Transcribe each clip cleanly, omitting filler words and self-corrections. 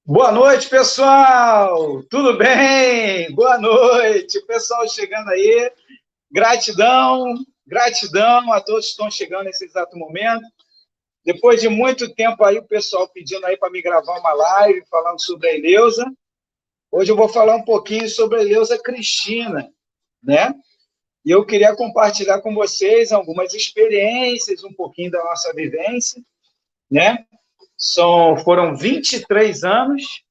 Boa noite, pessoal! Tudo bem? Boa noite, o pessoal chegando aí. Gratidão, gratidão a todos que estão chegando nesse exato momento. Depois de muito tempo aí, o pessoal pedindo aí para me gravar uma live falando sobre a Eleusa. Hoje eu vou falar um pouquinho sobre a Eleusa Cristina, né? E eu queria compartilhar com vocês algumas experiências, um pouquinho da nossa vivência, né? Foram 23 anos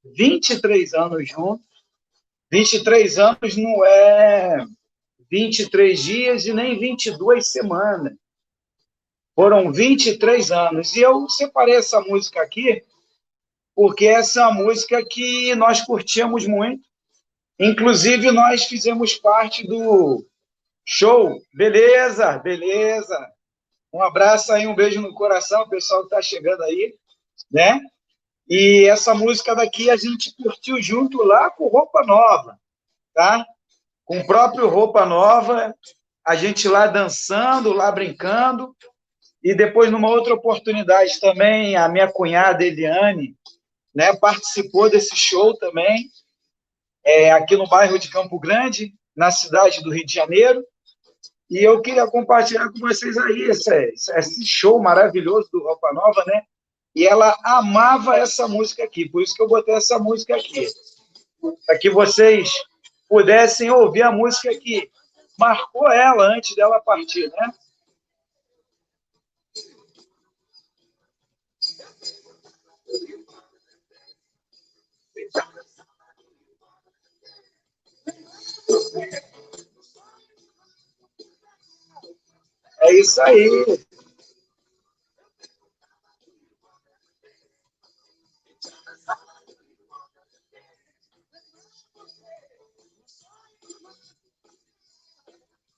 juntos. 23 anos não é 23 dias e nem 22 semanas. Foram 23 anos. E eu separei essa música aqui porque essa é uma música que nós curtimos muito. Inclusive, nós fizemos parte do show. Beleza, beleza. Um abraço aí, um beijo no coração, o pessoal que está chegando aí, né? E essa música daqui a gente curtiu junto lá com Roupa Nova, tá? Com o próprio Roupa Nova, a gente lá dançando, lá brincando. E depois, numa outra oportunidade também, a minha cunhada, Eliane, né, participou desse show também, aqui no bairro de Campo Grande, na cidade do Rio de Janeiro. E eu queria compartilhar com vocês aí esse show maravilhoso do Roupa Nova, né? E ela amava essa música aqui, por isso que eu botei essa música aqui, para que vocês pudessem ouvir a música que marcou ela antes dela partir, né? É isso aí.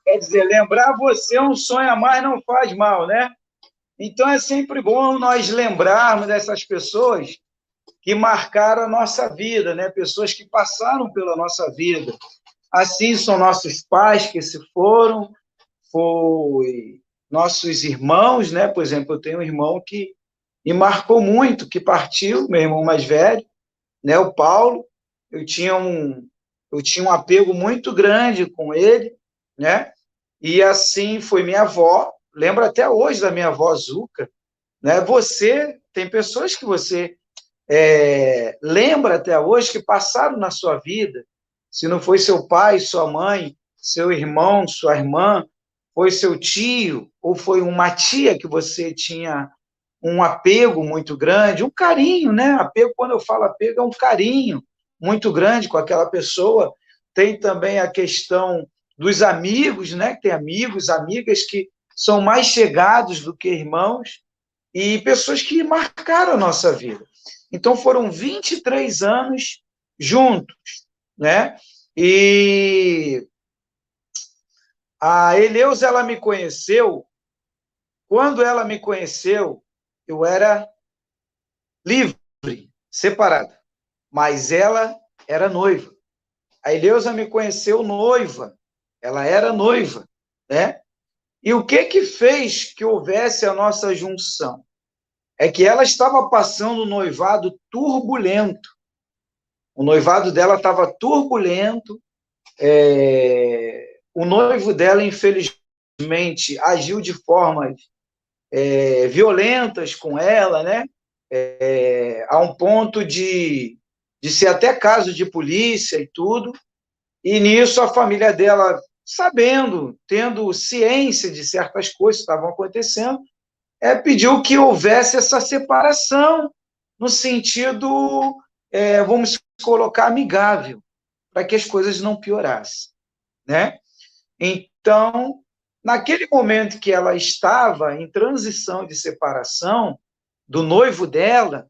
Quer dizer, lembrar você um sonho a mais não faz mal, né? Então é sempre bom nós lembrarmos dessas pessoas que marcaram a nossa vida, né? Pessoas que passaram pela nossa vida. Assim são nossos pais que se foram, foi nossos irmãos, né? Por exemplo, eu tenho um irmão que me marcou muito, que partiu, meu irmão mais velho, né? O Paulo. Eu tinha um apego muito grande com ele, né? E assim foi minha avó. Lembro até hoje da minha avó Zuca, né? Tem pessoas que você lembra até hoje que passaram na sua vida. Se não foi seu pai, sua mãe, seu irmão, sua irmã, foi seu tio, ou foi uma tia que você tinha um apego muito grande, um carinho, né? Apego, quando eu falo apego, é um carinho muito grande com aquela pessoa. Tem também a questão dos amigos, né? Tem amigos, amigas que são mais chegados do que irmãos e pessoas que marcaram a nossa vida. Então, foram 23 anos juntos, né? E a Eleusa, ela me conheceu, quando ela me conheceu, eu era livre, separada. Mas ela era noiva. A Ileusa me conheceu noiva. Ela era noiva, né? E o que fez que houvesse a nossa junção? É que ela estava passando um noivado turbulento. O noivado dela estava turbulento. O noivo dela, infelizmente, agiu de formas violentas com ela, né? A um ponto de ser até caso de polícia e tudo. E nisso a família dela, sabendo, tendo ciência de certas coisas que estavam acontecendo, pediu que houvesse essa separação, no sentido, vamos colocar, amigável, para que as coisas não piorassem, né? Então, naquele momento que ela estava em transição de separação do noivo dela,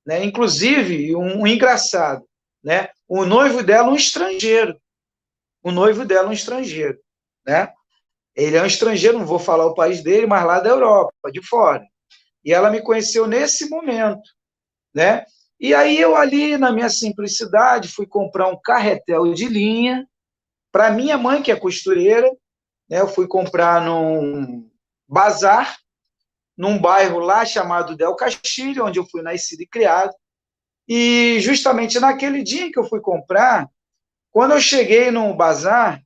né, inclusive, um engraçado, né, o noivo dela um estrangeiro, né? Ele é um estrangeiro, não vou falar o país dele, mas lá da Europa, de fora. E ela me conheceu nesse momento, né? E aí eu ali, na minha simplicidade, fui comprar um carretel de linha para minha mãe, que é costureira, né? Eu fui comprar num bazar, num bairro lá chamado Del Castilho, onde eu fui nascido e criado. E justamente naquele dia que eu fui comprar, quando eu cheguei no bazar,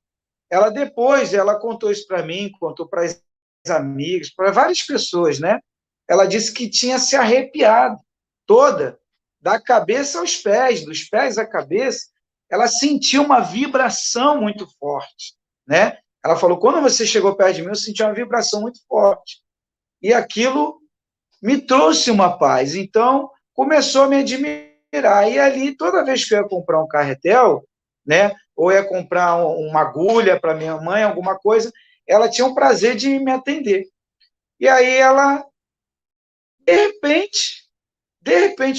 ela contou isso para mim, contou para as amigas, para várias pessoas, né? Ela disse que tinha se arrepiado toda, da cabeça aos pés, dos pés à cabeça, ela sentiu uma vibração muito forte, né? Ela falou, quando você chegou perto de mim, eu senti uma vibração muito forte. E aquilo me trouxe uma paz. Então, começou a me admirar. E ali, toda vez que eu ia comprar um carretel, né, ou ia comprar uma agulha para minha mãe, alguma coisa, ela tinha o prazer de me atender. E aí ela, de repente,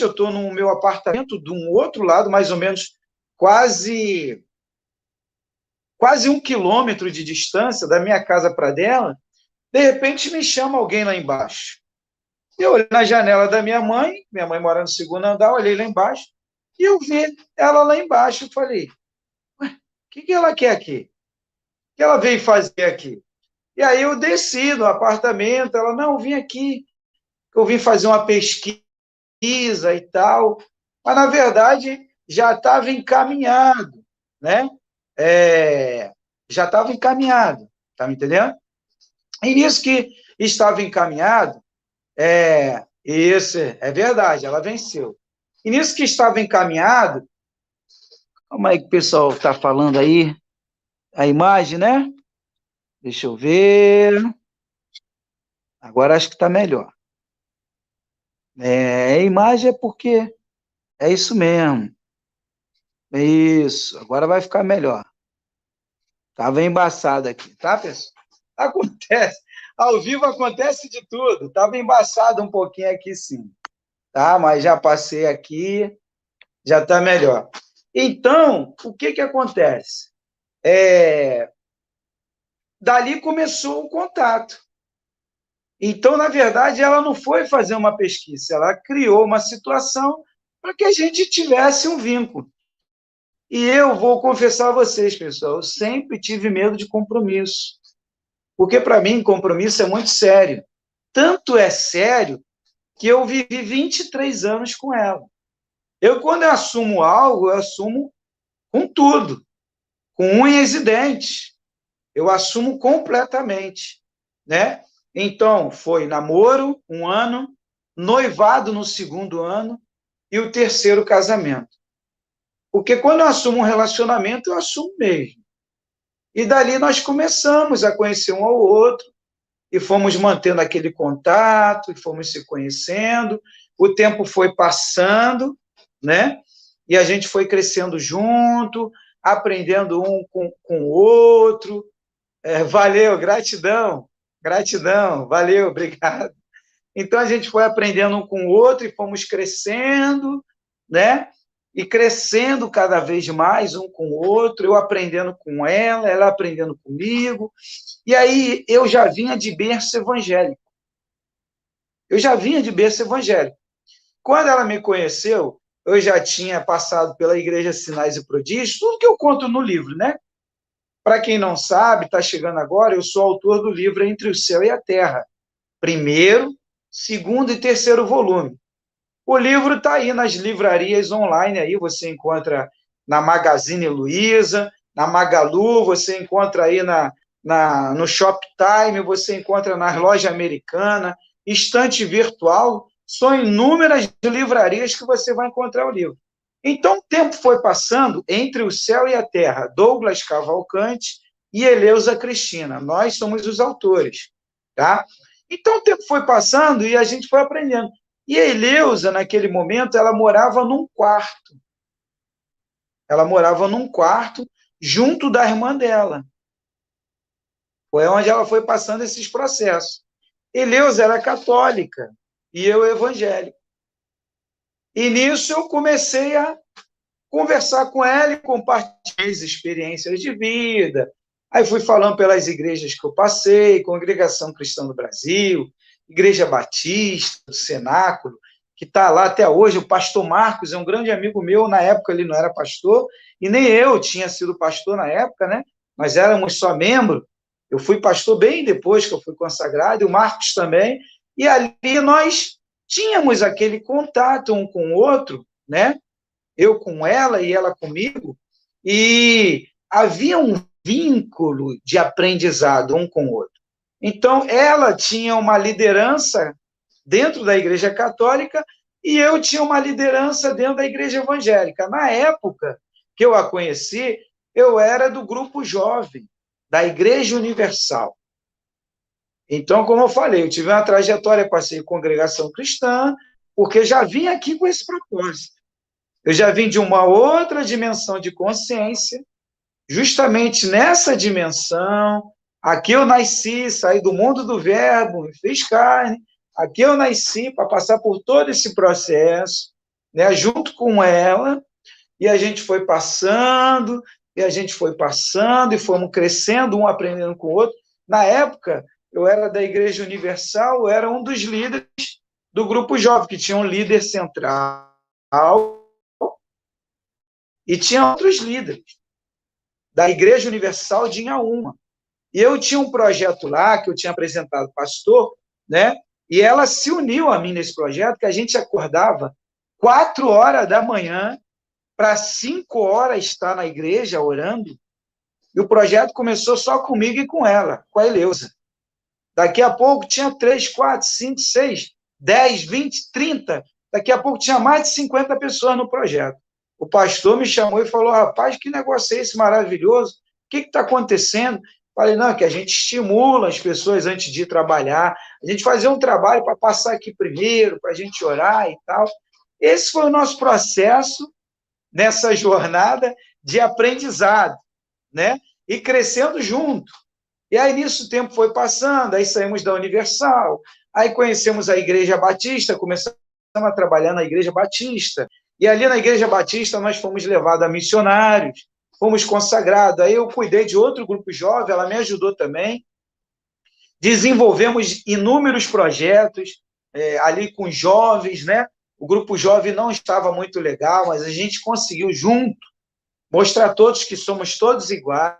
eu estou no meu apartamento, de um outro lado, mais ou menos quase 1 quilômetro de distância da minha casa para dela, de repente me chama alguém lá embaixo. Eu olhei na janela da minha mãe mora no segundo andar, olhei lá embaixo, e eu vi ela lá embaixo, e falei, ué, o que ela quer aqui? O que ela veio fazer aqui? E aí eu desci no apartamento, ela, não, vim aqui, eu vim fazer uma pesquisa e tal, mas na verdade já estava encaminhado, né? Já estava encaminhado, tá me entendendo? E nisso que estava encaminhado, isso é verdade, ela venceu. E nisso que estava encaminhado, como é que o pessoal está falando aí? A imagem, né? Deixa eu ver. Agora acho que está melhor. A imagem é porque é isso mesmo. É isso. Agora vai ficar melhor. Estava embaçado aqui, tá, pessoal? Acontece. Ao vivo acontece de tudo. Estava embaçado um pouquinho aqui, sim. Tá? Mas já passei aqui, já está melhor. Então, o que acontece? Dali começou o contato. Então, na verdade, ela não foi fazer uma pesquisa, ela criou uma situação para que a gente tivesse um vínculo. E eu vou confessar a vocês, pessoal, eu sempre tive medo de compromisso. Porque, para mim, compromisso é muito sério. Tanto é sério que eu vivi 23 anos com ela. Quando eu assumo algo, eu assumo com tudo, com unhas e dentes. Eu assumo completamente, né? Então, foi namoro, 1 ano, noivado no 2º ano e o 3º casamento. Porque quando eu assumo um relacionamento, eu assumo mesmo. E dali nós começamos a conhecer um ao outro, e fomos mantendo aquele contato, e fomos se conhecendo, o tempo foi passando, né? E a gente foi crescendo junto, aprendendo um com o outro. Valeu, gratidão, valeu, obrigado. Então, a gente foi aprendendo um com o outro e fomos crescendo, né? E crescendo cada vez mais um com o outro, eu aprendendo com ela aprendendo comigo. E aí, eu já vinha de berço evangélico. quando ela me conheceu, eu já tinha passado pela Igreja Sinais e Prodígios, tudo que eu conto no livro, né? Para quem não sabe, está chegando agora, eu sou autor do livro Entre o Céu e a Terra, primeiro, segundo e terceiro volume. O livro está aí nas livrarias online, aí você encontra na Magazine Luiza, na Magalu, você encontra aí no Shoptime, você encontra nas lojas americanas, estante virtual, são inúmeras livrarias que você vai encontrar o livro. Então, o tempo foi passando entre o céu e a terra, Douglas Cavalcante e Eleusa Cristina. Nós somos os autores, tá? Então, o tempo foi passando e a gente foi aprendendo. E a Eleusa, naquele momento, ela morava num quarto. Ela morava num quarto junto da irmã dela. Foi onde ela foi passando esses processos. Eleusa era católica e eu evangélico. E nisso eu comecei a conversar com ela e compartilhar as experiências de vida. Aí fui falando pelas igrejas que eu passei, Congregação Cristã do Brasil, Igreja Batista, do Cenáculo, que está lá até hoje. O pastor Marcos é um grande amigo meu, na época ele não era pastor, e nem eu tinha sido pastor na época, né? Mas éramos só membros. Eu fui pastor bem depois que eu fui consagrado, e o Marcos também, e ali nós tínhamos aquele contato um com o outro, né? Eu com ela e ela comigo, e havia um vínculo de aprendizado um com o outro. Então, ela tinha uma liderança dentro da Igreja Católica e eu tinha uma liderança dentro da Igreja Evangélica. Na época que eu a conheci, eu era do grupo jovem, da Igreja Universal. Então, como eu falei, eu tive uma trajetória, passei em congregação cristã, porque já vim aqui com esse propósito. Eu já vim de uma outra dimensão de consciência, justamente nessa dimensão. Aqui eu nasci, saí do mundo do verbo, me fiz carne. Aqui eu nasci para passar por todo esse processo, né, junto com ela, e a gente foi passando, e fomos crescendo, um aprendendo com o outro. Na época, eu era da Igreja Universal, eu era um dos líderes do grupo jovem, que tinha um líder central, e tinha outros líderes. Da Igreja Universal tinha uma. E eu tinha um projeto lá, que eu tinha apresentado ao pastor, né? E ela se uniu a mim nesse projeto, que a gente acordava 4 horas da manhã para 5 horas estar na igreja orando. E o projeto começou só comigo e com ela, com a Eleusa. Daqui a pouco tinha 3, 4, 5, 6, 10, 20, 30. Daqui a pouco tinha mais de 50 pessoas no projeto. O pastor me chamou e falou: rapaz, que negócio é esse maravilhoso? O que está acontecendo? Falei: não, que a gente estimula as pessoas antes de ir trabalhar, a gente fazer um trabalho para passar aqui primeiro, para a gente orar e tal. Esse foi o nosso processo nessa jornada de aprendizado, né? E crescendo junto. E aí, nisso, o tempo foi passando, aí saímos da Universal, aí conhecemos a Igreja Batista, começamos a trabalhar na Igreja Batista, e ali na Igreja Batista nós fomos levados a missionários, fomos consagrados, aí eu cuidei de outro grupo jovem, ela me ajudou também, desenvolvemos inúmeros projetos ali com jovens, né? O grupo jovem não estava muito legal, mas a gente conseguiu junto mostrar a todos que somos todos iguais.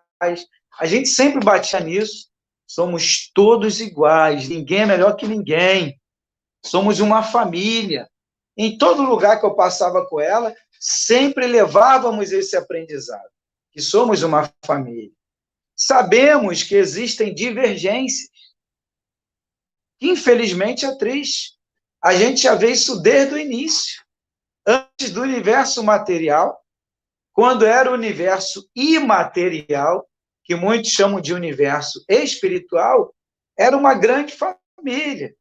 A gente sempre batia nisso, somos todos iguais, ninguém é melhor que ninguém, somos uma família. Em todo lugar que eu passava com ela, sempre levávamos esse aprendizado, que somos uma família. Sabemos que existem divergências, que infelizmente é triste. A gente já vê isso desde o início, antes do universo material, quando era o universo imaterial, que muitos chamam de universo espiritual, era uma grande família.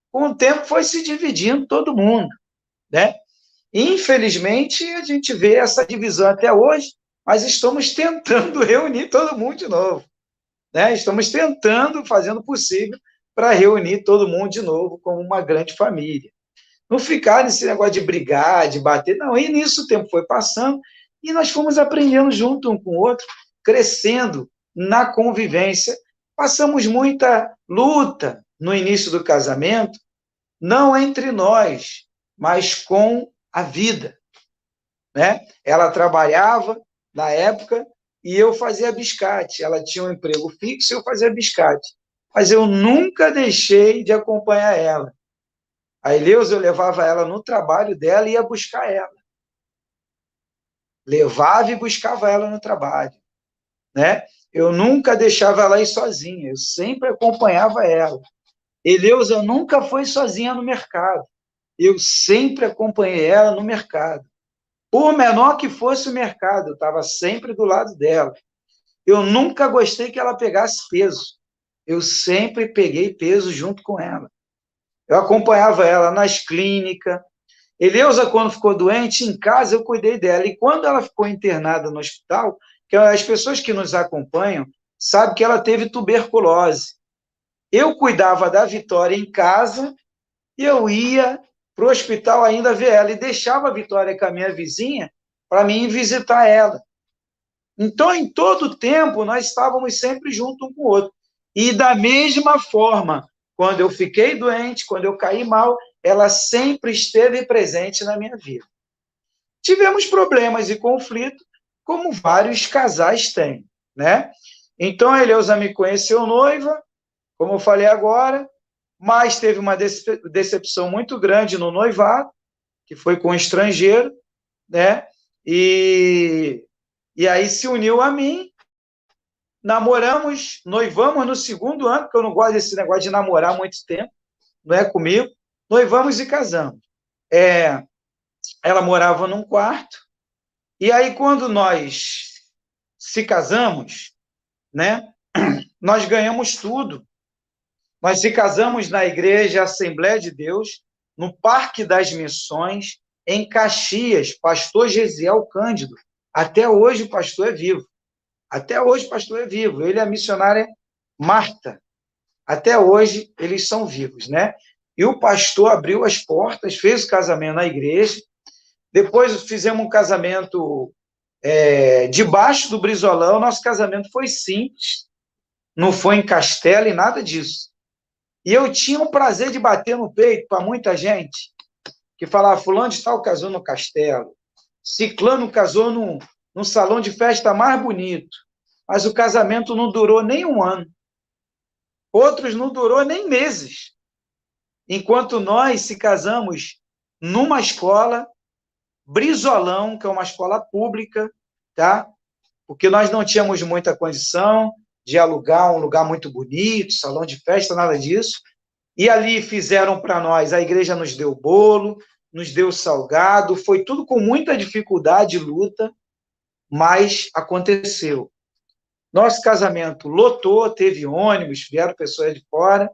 Com o tempo foi se dividindo todo mundo, né? Infelizmente, a gente vê essa divisão até hoje, mas estamos tentando reunir todo mundo de novo, né? Estamos tentando, fazendo o possível para reunir todo mundo de novo como uma grande família. Não ficar nesse negócio de brigar, de bater, não. E nisso o tempo foi passando e nós fomos aprendendo junto um com o outro, crescendo na convivência. Passamos muita luta no início do casamento, não entre nós, mas com a vida, né? Ela trabalhava na época e eu fazia biscate. Ela tinha um emprego fixo e eu fazia biscate. Mas eu nunca deixei de acompanhar ela. A Eleusa, eu levava ela no trabalho dela e ia buscar ela. Levava e buscava ela no trabalho, né? Eu nunca deixava ela ir sozinha, eu sempre acompanhava ela. Eleusa nunca foi sozinha no mercado. Eu sempre acompanhei ela no mercado. Por menor que fosse o mercado, eu estava sempre do lado dela. Eu nunca gostei que ela pegasse peso. Eu sempre peguei peso junto com ela. Eu acompanhava ela nas clínicas. Eleusa, quando ficou doente, em casa eu cuidei dela. E quando ela ficou internada no hospital, que as pessoas que nos acompanham sabem que ela teve tuberculose. Eu cuidava da Vitória em casa e eu ia para o hospital ainda ver ela e deixava a Vitória com a minha vizinha para mim visitar ela. Então, em todo o tempo, nós estávamos sempre junto um com o outro. E da mesma forma, quando eu fiquei doente, quando eu caí mal, ela sempre esteve presente na minha vida. Tivemos problemas e conflitos, como vários casais têm, né? Então, a Eleusa me conheceu noiva, como eu falei agora, mas teve uma decepção muito grande no noivado, que foi com um estrangeiro, né? E aí se uniu a mim, namoramos, noivamos no segundo ano, porque eu não gosto desse negócio de namorar muito tempo, não é comigo, noivamos e casamos. Ela morava num quarto, e aí quando nós se casamos, né, nós ganhamos tudo. Nós se casamos na Igreja Assembleia de Deus, no Parque das Missões, em Caxias, pastor Gesiel Cândido. Até hoje o pastor é vivo. Até hoje o pastor é vivo. Ele e a missionária Marta. Até hoje eles são vivos, né? E o pastor abriu as portas, fez o casamento na igreja. Depois fizemos um casamento debaixo do Brizolão. Nosso casamento foi simples. Não foi em castelo e nada disso. E eu tinha o prazer de bater no peito para muita gente que falava, fulano de tal casou no castelo, ciclano casou num salão de festa mais bonito, mas o casamento não durou nem um ano. Outros não durou nem meses. Enquanto nós se casamos numa escola, Brizolão, que é uma escola pública, tá? Porque nós não tínhamos muita condição de alugar um lugar muito bonito, salão de festa, nada disso. E ali fizeram para nós, a igreja nos deu bolo, nos deu salgado, foi tudo com muita dificuldade e luta, mas aconteceu. Nosso casamento lotou, teve ônibus, vieram pessoas de fora,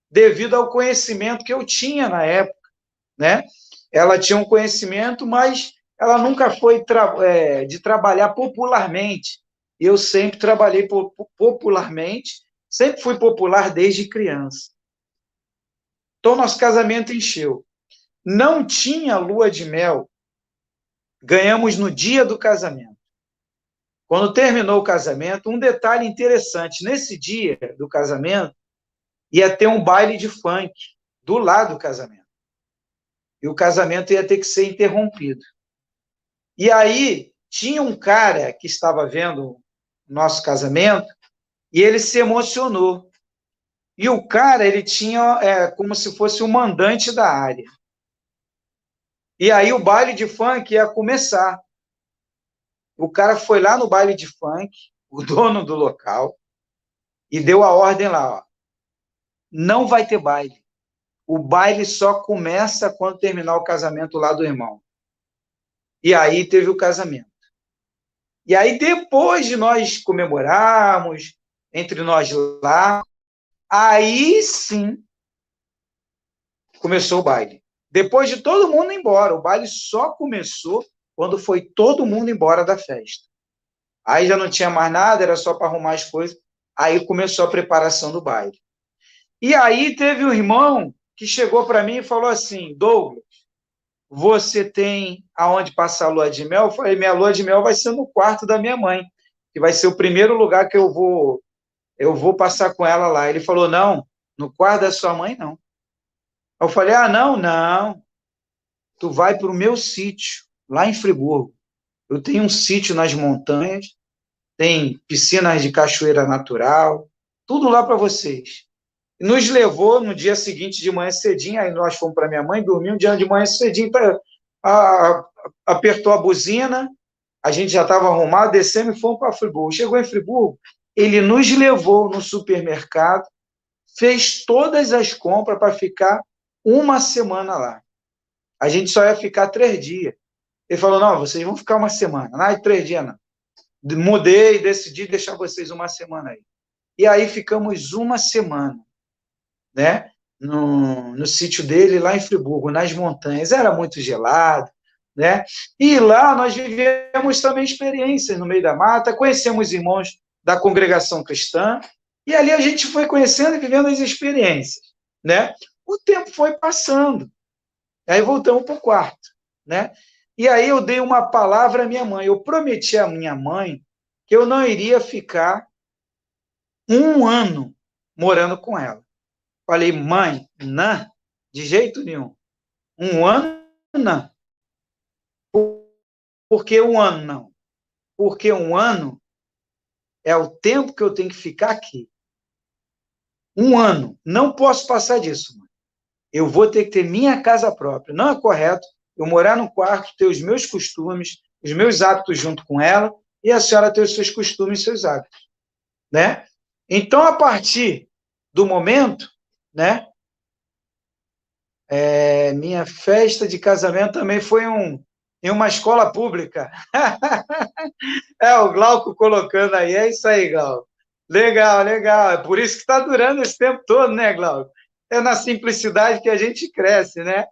devido ao conhecimento que eu tinha na época, né? Ela tinha um conhecimento, mas ela nunca foi de trabalhar popularmente. Eu sempre trabalhei popularmente, sempre fui popular desde criança. Então, nosso casamento encheu. Não tinha lua de mel, ganhamos no dia do casamento. Quando terminou o casamento, um detalhe interessante, nesse dia do casamento, ia ter um baile de funk do lado do casamento. E o casamento ia ter que ser interrompido. E aí, tinha um cara que estava vendo o nosso casamento e ele se emocionou. E o cara, ele tinha como se fosse o mandante da área. E aí o baile de funk ia começar. O cara foi lá no baile de funk, o dono do local, e deu a ordem lá, ó, não vai ter baile. O baile só começa quando terminar o casamento lá do irmão. E aí teve o casamento. E aí, depois de nós comemorarmos, entre nós lá, aí sim começou o baile. Depois de todo mundo ir embora, o baile só começou quando foi todo mundo embora da festa. Aí já não tinha mais nada, era só para arrumar as coisas. Aí começou a preparação do baile. E aí teve um irmão que chegou para mim e falou assim, Douglas, você tem aonde passar a lua de mel? Eu falei, minha lua de mel vai ser no quarto da minha mãe, que vai ser o primeiro lugar que eu vou passar com ela lá. Ele falou, não, no quarto da sua mãe, não. Eu falei, não. tu vai para o meu sítio, lá em Friburgo. Eu tenho um sítio nas montanhas, tem piscinas de cachoeira natural, tudo lá para vocês. Nos levou no dia seguinte de manhã cedinho, aí nós fomos para minha mãe, dormir um dia de manhã cedinho, apertou a buzina, a gente já estava arrumado, descemos e fomos para Friburgo. Chegou em Friburgo, ele nos levou no supermercado, fez todas as compras para ficar uma semana lá. A gente só ia ficar 3 dias. Ele falou, não, vocês vão ficar uma semana. Não, 3 dias não. Mudei, decidi deixar vocês uma semana aí. E aí ficamos uma semana, né? No sítio dele, lá em Friburgo, nas montanhas. Era muito gelado, né? E lá nós vivemos também experiências no meio da mata, conhecemos irmãos da congregação cristã, e ali a gente foi conhecendo e vivendo as experiências, né? O tempo foi passando, aí voltamos para o quarto, né? E aí eu dei uma palavra à minha mãe, eu prometi à minha mãe que eu não iria ficar um ano morando com ela. Falei, mãe, não, de jeito nenhum. Um ano, não. Por que um ano, não? Porque um ano é o tempo que eu tenho que ficar aqui. Um ano. Não posso passar disso, mãe. Eu vou ter que ter minha casa própria. Não é correto eu morar no quarto, ter os meus costumes, os meus hábitos junto com ela, e a senhora ter os seus costumes e seus hábitos, né? Então, a partir do momento, né, minha festa de casamento também foi em uma escola pública. O Glauco colocando aí, é isso aí, Glauco. Legal, legal. É por isso que está durando esse tempo todo, né, Glauco? É na simplicidade que a gente cresce, né?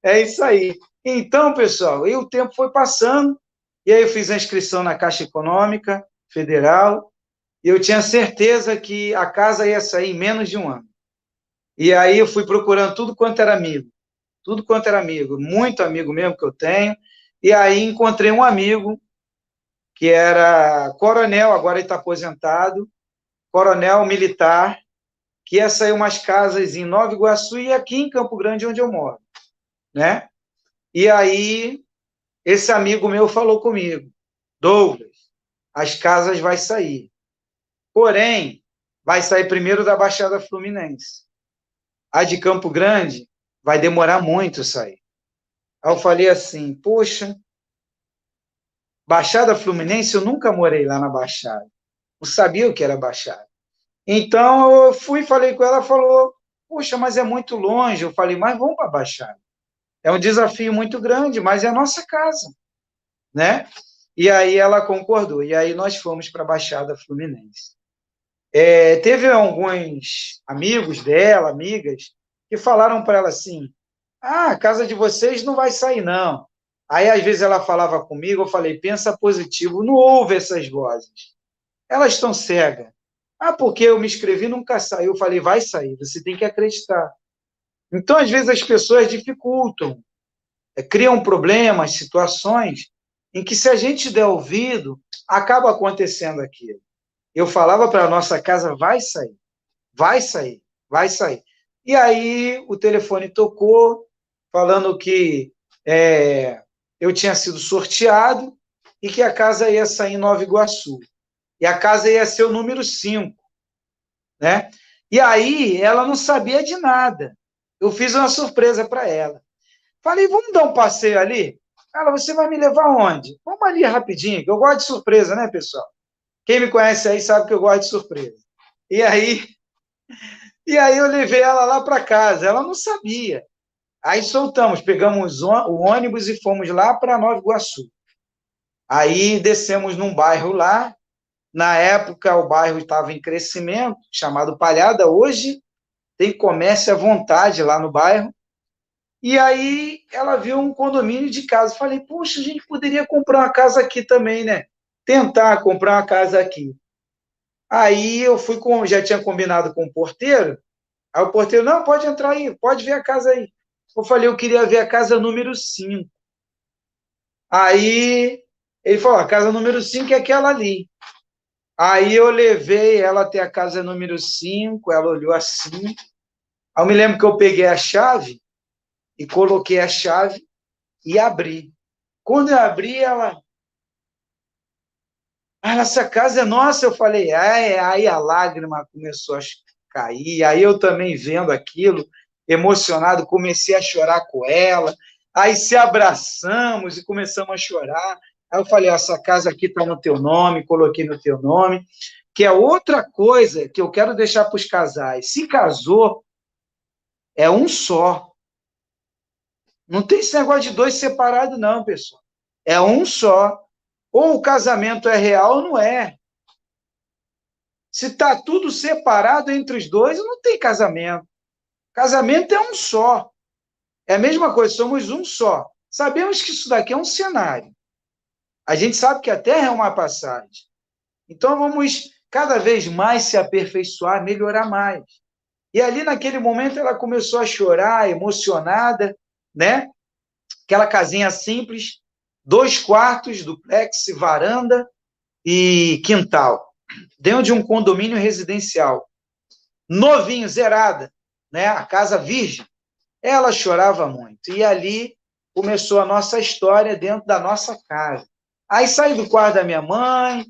É isso aí. Então, pessoal, e o tempo foi passando, e aí eu fiz a inscrição na Caixa Econômica Federal, e eu tinha certeza que a casa ia sair em menos de um ano. E aí eu fui procurando tudo quanto era amigo, muito amigo mesmo que eu tenho, e aí encontrei um amigo que era coronel, agora ele está aposentado, coronel militar, que ia sair umas casas em Nova Iguaçu e aqui em Campo Grande, onde eu moro, né? E aí, esse amigo meu falou comigo, Douglas, as casas vai sair, porém, vai sair primeiro da Baixada Fluminense. A de Campo Grande vai demorar muito a sair. Aí eu falei assim, poxa, Baixada Fluminense, eu nunca morei lá na Baixada. Não sabia o que era Baixada. Então, eu fui, falei com ela, ela falou, poxa, mas é muito longe. Eu falei, mas vamos para a Baixada. É um desafio muito grande, mas é a nossa casa, né? E aí ela concordou. E aí nós fomos para a Baixada Fluminense. Teve alguns amigos dela, amigas, que falaram para ela assim, a casa de vocês não vai sair, não. Aí, às vezes, ela falava comigo, eu falei, pensa positivo, não ouve essas vozes. Elas estão cegas. Ah, porque eu me inscrevi, nunca saiu. Eu falei, vai sair, você tem que acreditar. Então, às vezes, as pessoas dificultam, criam problemas, situações, em que, se a gente der ouvido, acaba acontecendo aquilo. Eu falava para a nossa casa, vai sair, vai sair, vai sair. E aí, o telefone tocou, falando que eu tinha sido sorteado e que a casa ia sair em Nova Iguaçu. E a casa ia ser o número 5, né? E aí, ela não sabia de nada. Eu fiz uma surpresa para ela. Falei, vamos dar um passeio ali? Ela, você vai me levar onde? Vamos ali rapidinho, que eu gosto de surpresa, né, pessoal? Quem me conhece aí sabe que eu gosto de surpresa. E aí, eu levei ela lá para casa. Ela não sabia. Aí soltamos, pegamos o ônibus e fomos lá para Nova Iguaçu. Aí descemos num bairro lá. Na época, o bairro estava em crescimento, chamado Palhada. Hoje tem comércio à vontade lá no bairro. E aí ela viu um condomínio de casa. Falei, poxa, a gente poderia comprar uma casa aqui também, né? Tentar comprar uma casa aqui. Aí eu fui já tinha combinado com o porteiro. Aí o porteiro, não, pode entrar aí, pode ver a casa aí. Eu falei, eu queria ver a casa número 5. Aí ele falou, a casa número 5 é aquela ali. Aí eu levei ela até a casa número 5, ela olhou assim. Aí eu me lembro que eu peguei a chave e coloquei a chave e abri. Quando eu abri, essa casa é nossa. Eu falei, aí a lágrima começou a cair, aí eu também vendo aquilo, emocionado, comecei a chorar com ela, aí se abraçamos e começamos a chorar. Aí eu falei, essa casa aqui está no teu nome, coloquei no teu nome, que é outra coisa que eu quero deixar para os casais. Se casou, é um só. Não tem esse negócio de dois separados, não, pessoal. É um só. Ou o casamento é real ou não é. Se está tudo separado entre os dois, não tem casamento. Casamento é um só. É a mesma coisa, somos um só. Sabemos que isso daqui é um cenário. A gente sabe que a Terra é uma passagem. Então vamos cada vez mais se aperfeiçoar, melhorar mais. E ali naquele momento ela começou a chorar, emocionada, né? Aquela casinha simples, 2 quartos, duplex, varanda e quintal, dentro de um condomínio residencial, novinho, zerada, né? A casa virgem. Ela chorava muito. E ali começou a nossa história dentro da nossa casa. Aí saí do quarto da minha mãe,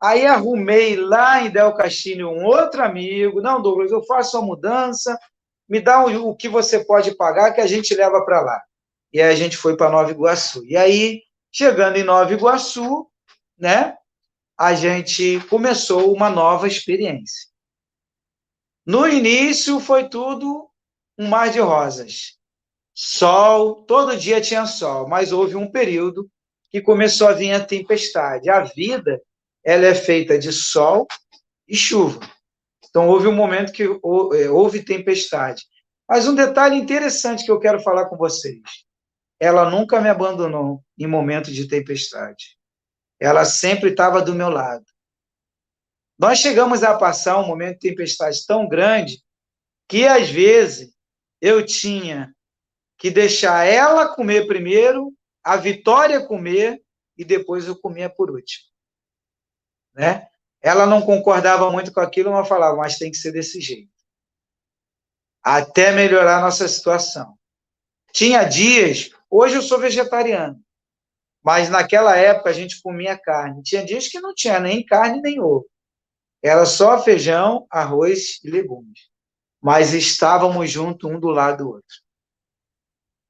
aí arrumei lá em Del Castilho um outro amigo. Não, Douglas, eu faço a mudança, me dá o que você pode pagar que a gente leva para lá. E aí a gente foi para Nova Iguaçu. E aí, chegando em Nova Iguaçu, né, a gente começou uma nova experiência. No início foi tudo um mar de rosas. Sol, todo dia tinha sol, mas houve um período que começou a vir a tempestade. A vida, ela é feita de sol e chuva. Então, houve um momento que houve tempestade. Mas um detalhe interessante que eu quero falar com vocês. Ela nunca me abandonou em momento de tempestade. Ela sempre estava do meu lado. Nós chegamos a passar um momento de tempestade tão grande que, às vezes, eu tinha que deixar ela comer primeiro, a Vitória comer, e depois eu comia por último. Né? Ela não concordava muito com aquilo, mas falava, mas tem que ser desse jeito. Até melhorar a nossa situação. Tinha dias, hoje eu sou vegetariano, mas naquela época a gente comia carne. Tinha dias que não tinha nem carne nem ovo. Era só feijão, arroz e legumes. Mas estávamos juntos um do lado do outro.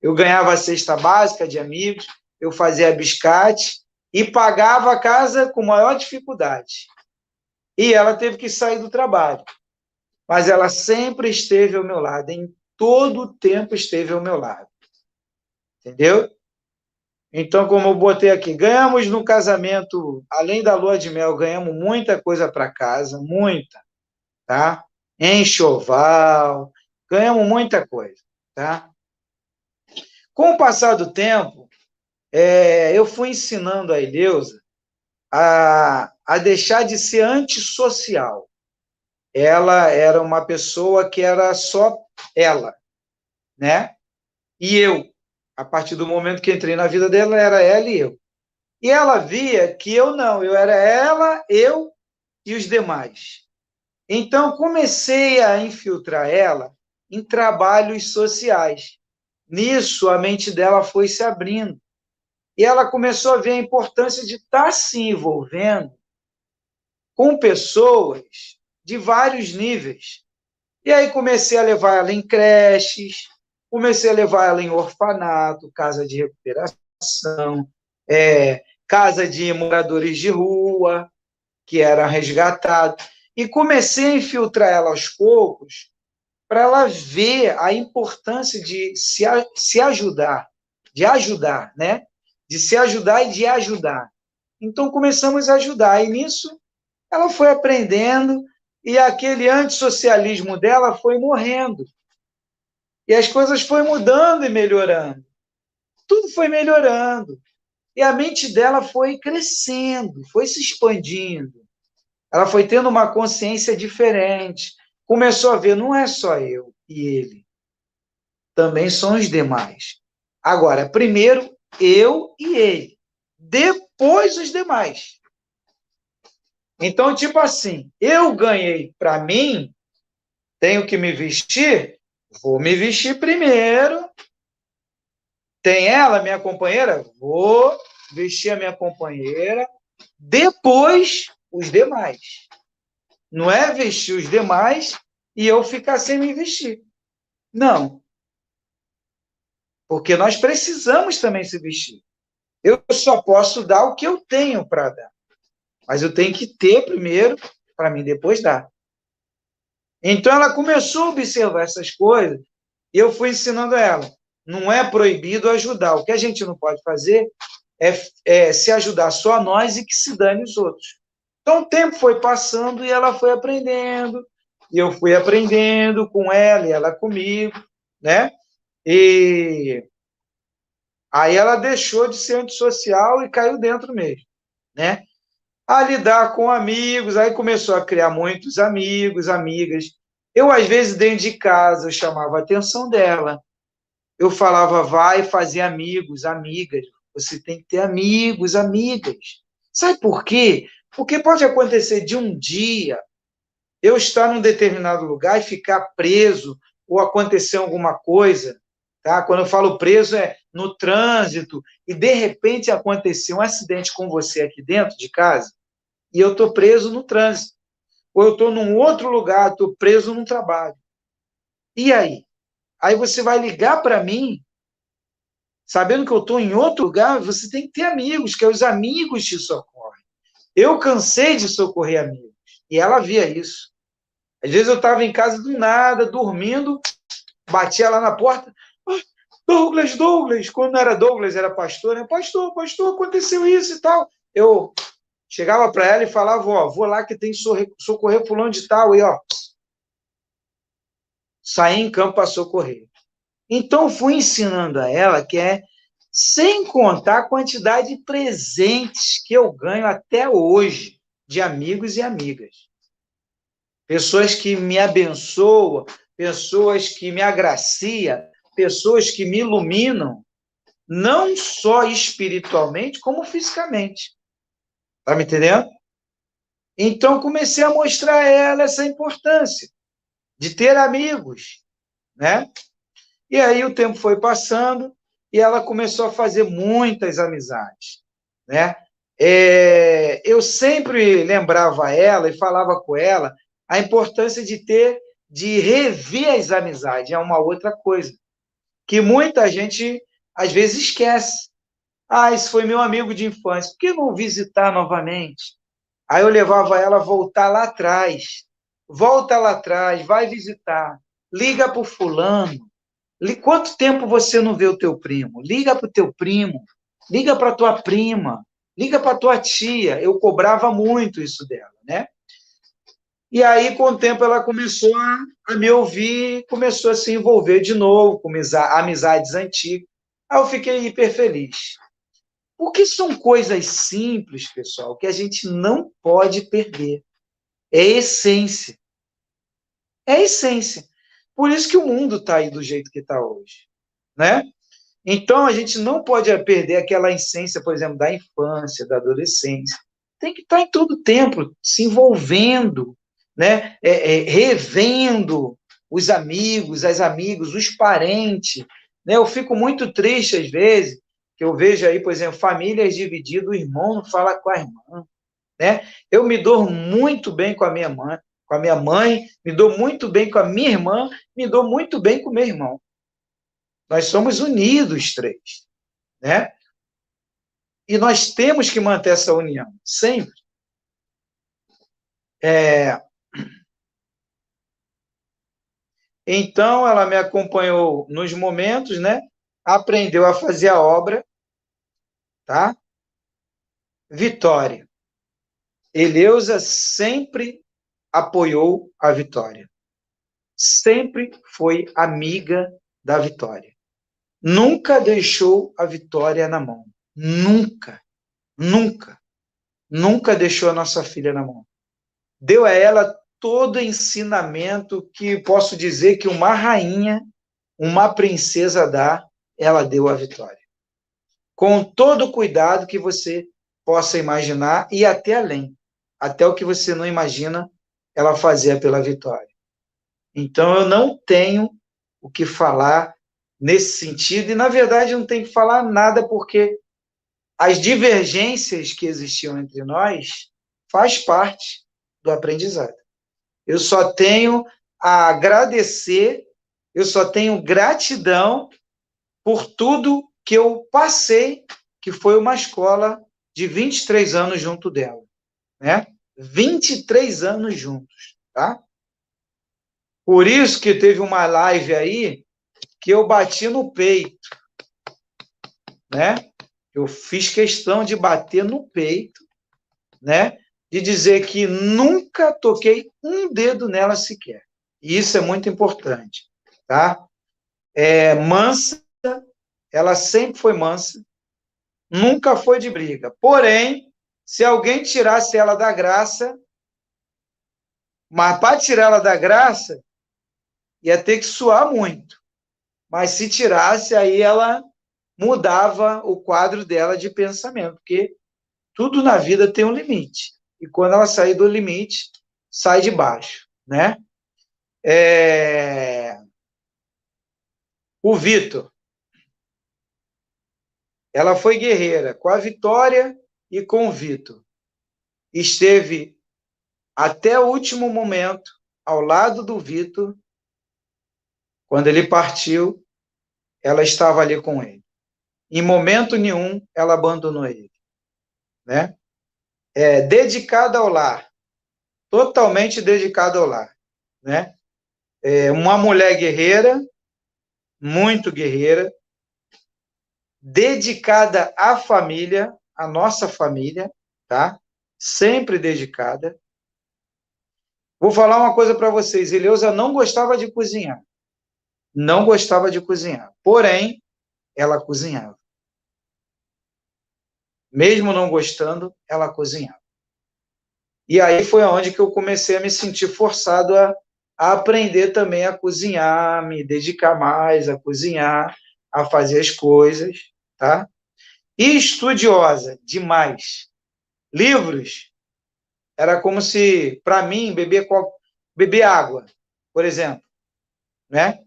Eu ganhava a cesta básica de amigos, eu fazia biscate e pagava a casa com maior dificuldade. E ela teve que sair do trabalho. Mas ela sempre esteve ao meu lado, em todo o tempo esteve ao meu lado. Entendeu? Então, como eu botei aqui, ganhamos no casamento, além da lua de mel, ganhamos muita coisa para casa, muita, tá? Enxoval, ganhamos muita coisa, tá? Com o passar do tempo, eu fui ensinando a Ileusa a deixar de ser antissocial. Ela era uma pessoa que era só ela, né? E eu, a partir do momento que entrei na vida dela, era ela e eu. E ela via que eu não, eu era ela, eu e os demais. Então, comecei a infiltrar ela em trabalhos sociais. Nisso, a mente dela foi se abrindo. E ela começou a ver a importância de estar se envolvendo com pessoas de vários níveis. E aí comecei a levar ela em creches, comecei a levar ela em orfanato, casa de recuperação, casa de moradores de rua, que era resgatado. E comecei a infiltrar ela aos poucos para ela ver a importância de se ajudar, né? De se ajudar e de ajudar. Então, começamos a ajudar. E nisso, ela foi aprendendo e aquele antissocialismo dela foi morrendo. E as coisas foram mudando e melhorando. Tudo foi melhorando. E a mente dela foi crescendo, foi se expandindo. Ela foi tendo uma consciência diferente. Começou a ver, não é só eu e ele. Também são os demais. Agora, primeiro eu e ele. Depois os demais. Então, tipo assim, eu ganhei para mim, tenho que me vestir, vou me vestir primeiro, Tem ela, minha companheira? Vou vestir a minha companheira, depois os demais. Não é vestir os demais e eu ficar sem me vestir. Não. Porque nós precisamos também se vestir. Eu só posso dar o que eu tenho para dar. Mas eu tenho que ter primeiro para mim depois dar. Então ela começou a observar essas coisas e eu fui ensinando a ela. Não é proibido ajudar. O que a gente não pode fazer é se ajudar só a nós e que se dane os outros. Então o tempo foi passando e ela foi aprendendo, e eu fui aprendendo com ela e ela comigo, né? E aí ela deixou de ser antissocial e caiu dentro mesmo, né? A lidar com amigos, aí começou a criar muitos amigos, amigas. Eu, às vezes, dentro de casa, eu chamava a atenção dela. Eu falava, vai fazer amigos, amigas. Você tem que ter amigos, amigas. Sabe por quê? Porque pode acontecer de um dia eu estar num determinado lugar e ficar preso ou acontecer alguma coisa, tá? Quando eu falo preso é no trânsito e de repente acontecer um acidente com você aqui dentro de casa e eu estou preso no trânsito. Ou eu estou num outro lugar, estou preso no trabalho. E aí? Aí você vai ligar para mim sabendo que eu estou em outro lugar, você tem que ter amigos, que os amigos te socorrem. Eu cansei de socorrer amigos, e ela via isso. Às vezes eu estava em casa do nada, dormindo, batia lá na porta, Douglas, Douglas, quando não era Douglas, era pastor, né? Pastor, aconteceu isso e tal. Eu chegava para ela e falava, ó, vou lá que tem socorrer fulano de tal, e ó, saí em campo para socorrer. Então, fui ensinando a ela que sem contar a quantidade de presentes que eu ganho até hoje de amigos e amigas. Pessoas que me abençoam, pessoas que me agraciam, pessoas que me iluminam, não só espiritualmente, como fisicamente. Tá me entendendo? Então, comecei a mostrar a ela essa importância de ter amigos, né? E aí o tempo foi passando e ela começou a fazer muitas amizades, né? Eu sempre lembrava ela e falava com ela a importância de rever as amizades, é uma outra coisa, que muita gente às vezes esquece. Ah, esse foi meu amigo de infância, por que não visitar novamente? Aí eu levava ela a voltar lá atrás, volta lá atrás, vai visitar, liga para o fulano. Quanto tempo você não vê o teu primo? Liga para o teu primo, liga para a tua prima, liga para a tua tia. Eu cobrava muito isso dela, né? E aí, com o tempo, ela começou a me ouvir, começou a se envolver de novo com amizades antigas. Aí eu fiquei hiper feliz. Porque são coisas simples, pessoal, que a gente não pode perder. É essência. É essência. Por isso que o mundo está aí do jeito que está hoje, né? Então, a gente não pode perder aquela essência, por exemplo, da infância, da adolescência. Tem que estar em todo tempo se envolvendo, né? Revendo os amigos, as amigas, os parentes. Né? Eu fico muito triste, às vezes, que eu vejo aí, por exemplo, famílias divididas, o irmão não fala com a irmã. Né? Eu me dou muito bem com a minha mãe, me dou muito bem com a minha irmã, me dou muito bem com o meu irmão. Nós somos unidos três, né? E nós temos que manter essa união, sempre. Então, ela me acompanhou nos momentos, né? Aprendeu a fazer a obra, tá? Vitória. Eleusa sempre apoiou a Vitória. Sempre foi amiga da Vitória. Nunca deixou a Vitória na mão. Nunca, nunca, nunca deixou a nossa filha na mão. Deu a ela todo ensinamento que posso dizer que uma rainha, uma princesa dá, ela deu à Vitória. Com todo o cuidado que você possa imaginar e até além. Até o que você não imagina, ela fazia pela Vitória. Então, eu não tenho o que falar nesse sentido, e, na verdade, não tem que falar nada, porque as divergências que existiam entre nós faz parte do aprendizado. Eu só tenho a agradecer, eu só tenho gratidão por tudo que eu passei, que foi uma escola de 23 anos junto dela, né? 23 anos juntos, tá? Por isso que teve uma live aí que eu bati no peito, né? Eu fiz questão de bater no peito, né? De dizer que nunca toquei um dedo nela sequer. E isso é muito importante, tá? Mansa, ela sempre foi mansa, nunca foi de briga. Porém, se alguém tirasse ela da graça, mas para tirar ela da graça, ia ter que suar muito. Mas se tirasse, aí ela mudava o quadro dela de pensamento, porque tudo na vida tem um limite. E quando ela sair do limite, sai de baixo, né? O Vitor, ela foi guerreira com a Vitória e com o Vitor. Esteve até o último momento ao lado do Vitor. Quando ele partiu, ela estava ali com ele. Em momento nenhum, ela abandonou ele, né? Dedicada ao lar, totalmente dedicada ao lar, né? Uma mulher guerreira, muito guerreira, dedicada à família, à nossa família, tá? Sempre dedicada. Vou falar uma coisa para vocês, Eleusa não gostava de cozinhar. Não gostava de cozinhar. Porém, ela cozinhava. Mesmo não gostando, ela cozinhava. E aí foi onde que eu comecei a me sentir forçado a aprender também a cozinhar, me dedicar mais a cozinhar, a fazer as coisas, tá? E estudiosa demais. Livros, era como se, para mim, beber água, por exemplo, né?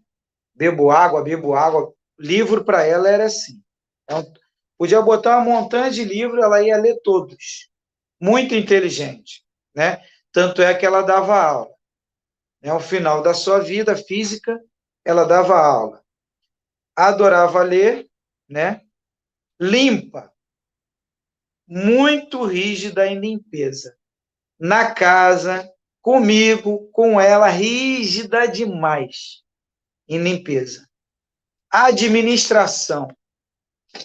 Bebo água, bebo água. Livro para ela era assim. Então, podia botar uma montanha de livros, ela ia ler todos. Muito inteligente, né? Tanto é que ela dava aula. Ao final da sua vida física, ela dava aula. Adorava ler, né? Limpa, muito rígida em limpeza. Na casa, comigo, com ela, rígida demais em limpeza. Administração,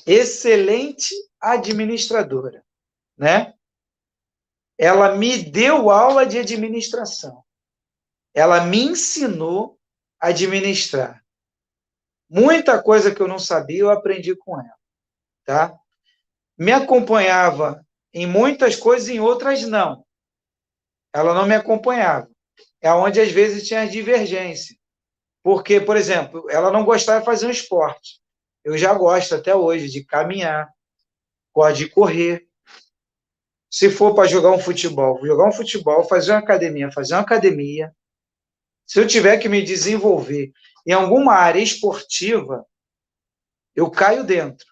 excelente administradora, né? Ela me deu aula de administração. Ela me ensinou a administrar. Muita coisa que eu não sabia, eu aprendi com ela, tá? Me acompanhava em muitas coisas, em outras não. Ela não me acompanhava. É onde às vezes tinha divergência. Porque, por exemplo, ela não gostava de fazer um esporte. Eu já gosto até hoje de caminhar, gosto de correr. Se for para jogar um futebol, fazer uma academia. Se eu tiver que me desenvolver em alguma área esportiva, eu caio dentro.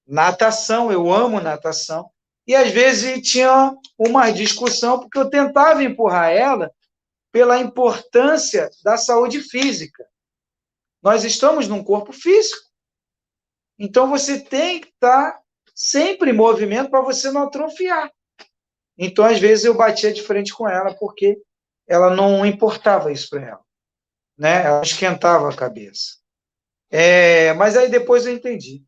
Natação, eu amo natação. E às vezes tinha uma discussão, porque eu tentava empurrar ela pela importância da saúde física. Nós estamos num corpo físico. Então você tem que estar sempre em movimento para você não atrofiar. Então, às vezes, eu batia de frente com ela, porque ela não importava isso para ela, né? Ela esquentava a cabeça. Mas aí depois eu entendi,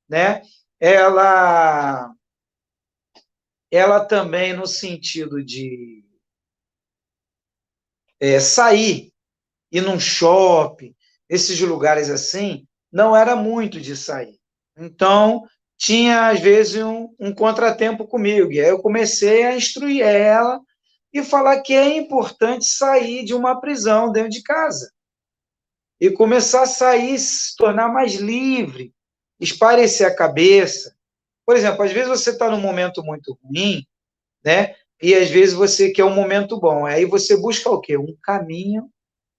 né? Ela também, no sentido de sair, ir num shopping, esses lugares assim, não era muito de sair. Então, tinha, às vezes, um contratempo comigo. E aí eu comecei a instruir ela e falar que é importante sair de uma prisão dentro de casa. E começar a sair, se tornar mais livre, espairecer a cabeça. Por exemplo, às vezes você está num momento muito ruim, né? E às vezes você quer um momento bom. Aí você busca o quê? Um caminho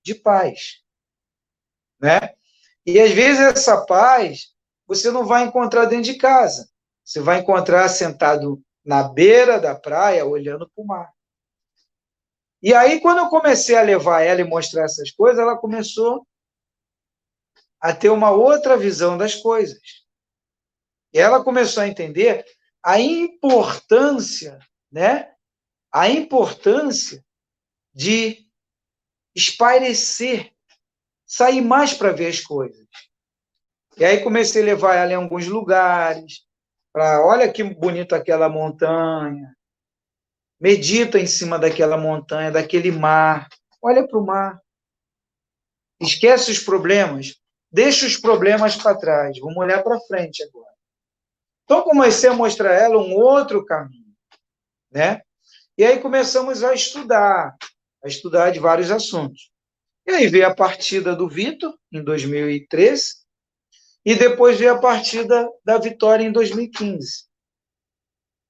de paz, né? E às vezes essa paz você não vai encontrar dentro de casa. Você vai encontrar sentado na beira da praia, olhando para o mar. E aí, quando eu comecei a levar ela e mostrar essas coisas, ela começou a ter uma outra visão das coisas. E ela começou a entender a importância, né? A importância de espairecer, sair mais para ver as coisas. E aí comecei a levar ela em alguns lugares, para, olha que bonito aquela montanha, medita em cima daquela montanha, daquele mar, olha para o mar, esquece os problemas, deixa os problemas para trás, vamos olhar para frente agora. Então comecei a mostrar a ela um outro caminho, né? E aí começamos a estudar de vários assuntos. E aí veio a partida do Vitor, em 2013, e depois veio a partida da Vitória em 2015.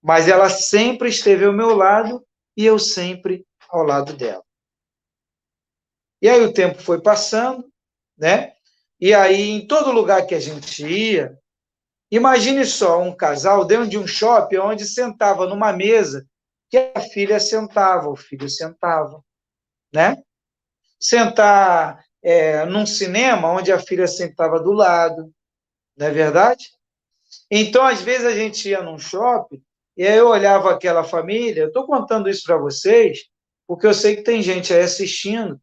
Mas ela sempre esteve ao meu lado e eu sempre ao lado dela. E aí o tempo foi passando, né? E aí, em todo lugar que a gente ia, imagine só um casal dentro de um shopping onde sentava numa mesa que a filha sentava, o filho sentava, né? Sentar num cinema onde a filha sentava do lado, não é verdade? Então, às vezes, a gente ia num shopping e aí eu olhava aquela família. Eu estou contando isso para vocês porque eu sei que tem gente aí assistindo,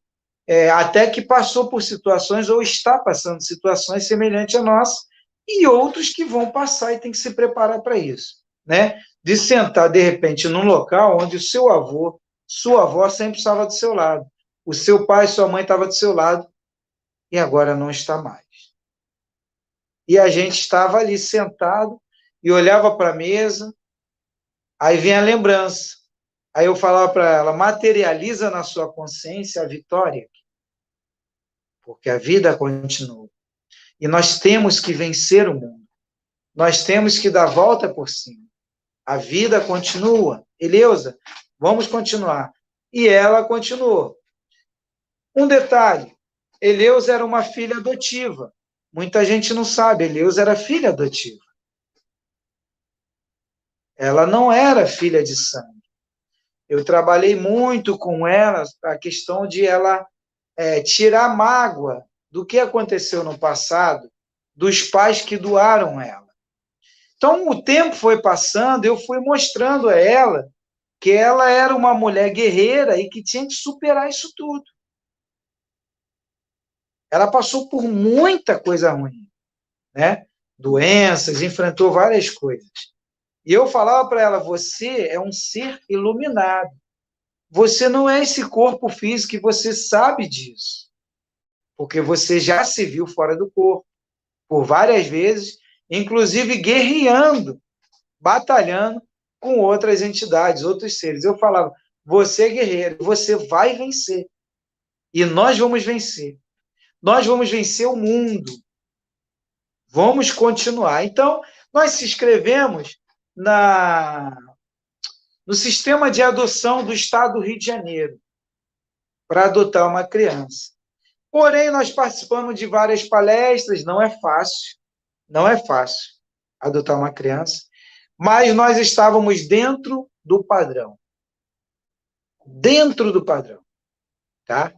até que passou por situações ou está passando situações semelhantes a nossa, e outros que vão passar e tem que se preparar para isso, né? De sentar, de repente, num local onde o seu avô, sua avó sempre estava do seu lado, o seu pai, sua mãe estava do seu lado, e agora não está mais. E a gente estava ali sentado e olhava para a mesa, aí vinha a lembrança. Aí eu falava para ela, materializa na sua consciência a vitória, porque a vida continua. E nós temos que vencer o mundo. Nós temos que dar a volta por cima. A vida continua. Eleusa, vamos continuar. E ela continuou. Um detalhe, Eleusa era uma filha adotiva. Muita gente não sabe, Eleusa era filha adotiva. Ela não era filha de sangue. Eu trabalhei muito com ela, a questão de ela tirar mágoa do que aconteceu no passado, dos pais que doaram ela. Então, o tempo foi passando, eu fui mostrando a ela que ela era uma mulher guerreira e que tinha que superar isso tudo. Ela passou por muita coisa ruim, né? Doenças, enfrentou várias coisas. E eu falava para ela, você é um ser iluminado. Você não é esse corpo físico e você sabe disso. Porque você já se viu fora do corpo, por várias vezes, inclusive guerreando, batalhando com outras entidades, outros seres. Eu falava, você é guerreiro, você vai vencer. E nós vamos vencer. Nós vamos vencer o mundo. Vamos continuar. Então, nós se inscrevemos no sistema de adoção do Estado do Rio de Janeiro para adotar uma criança. Porém, nós participamos de várias palestras, não é fácil, não é fácil adotar uma criança, mas nós estávamos dentro do padrão. Dentro do padrão, tá?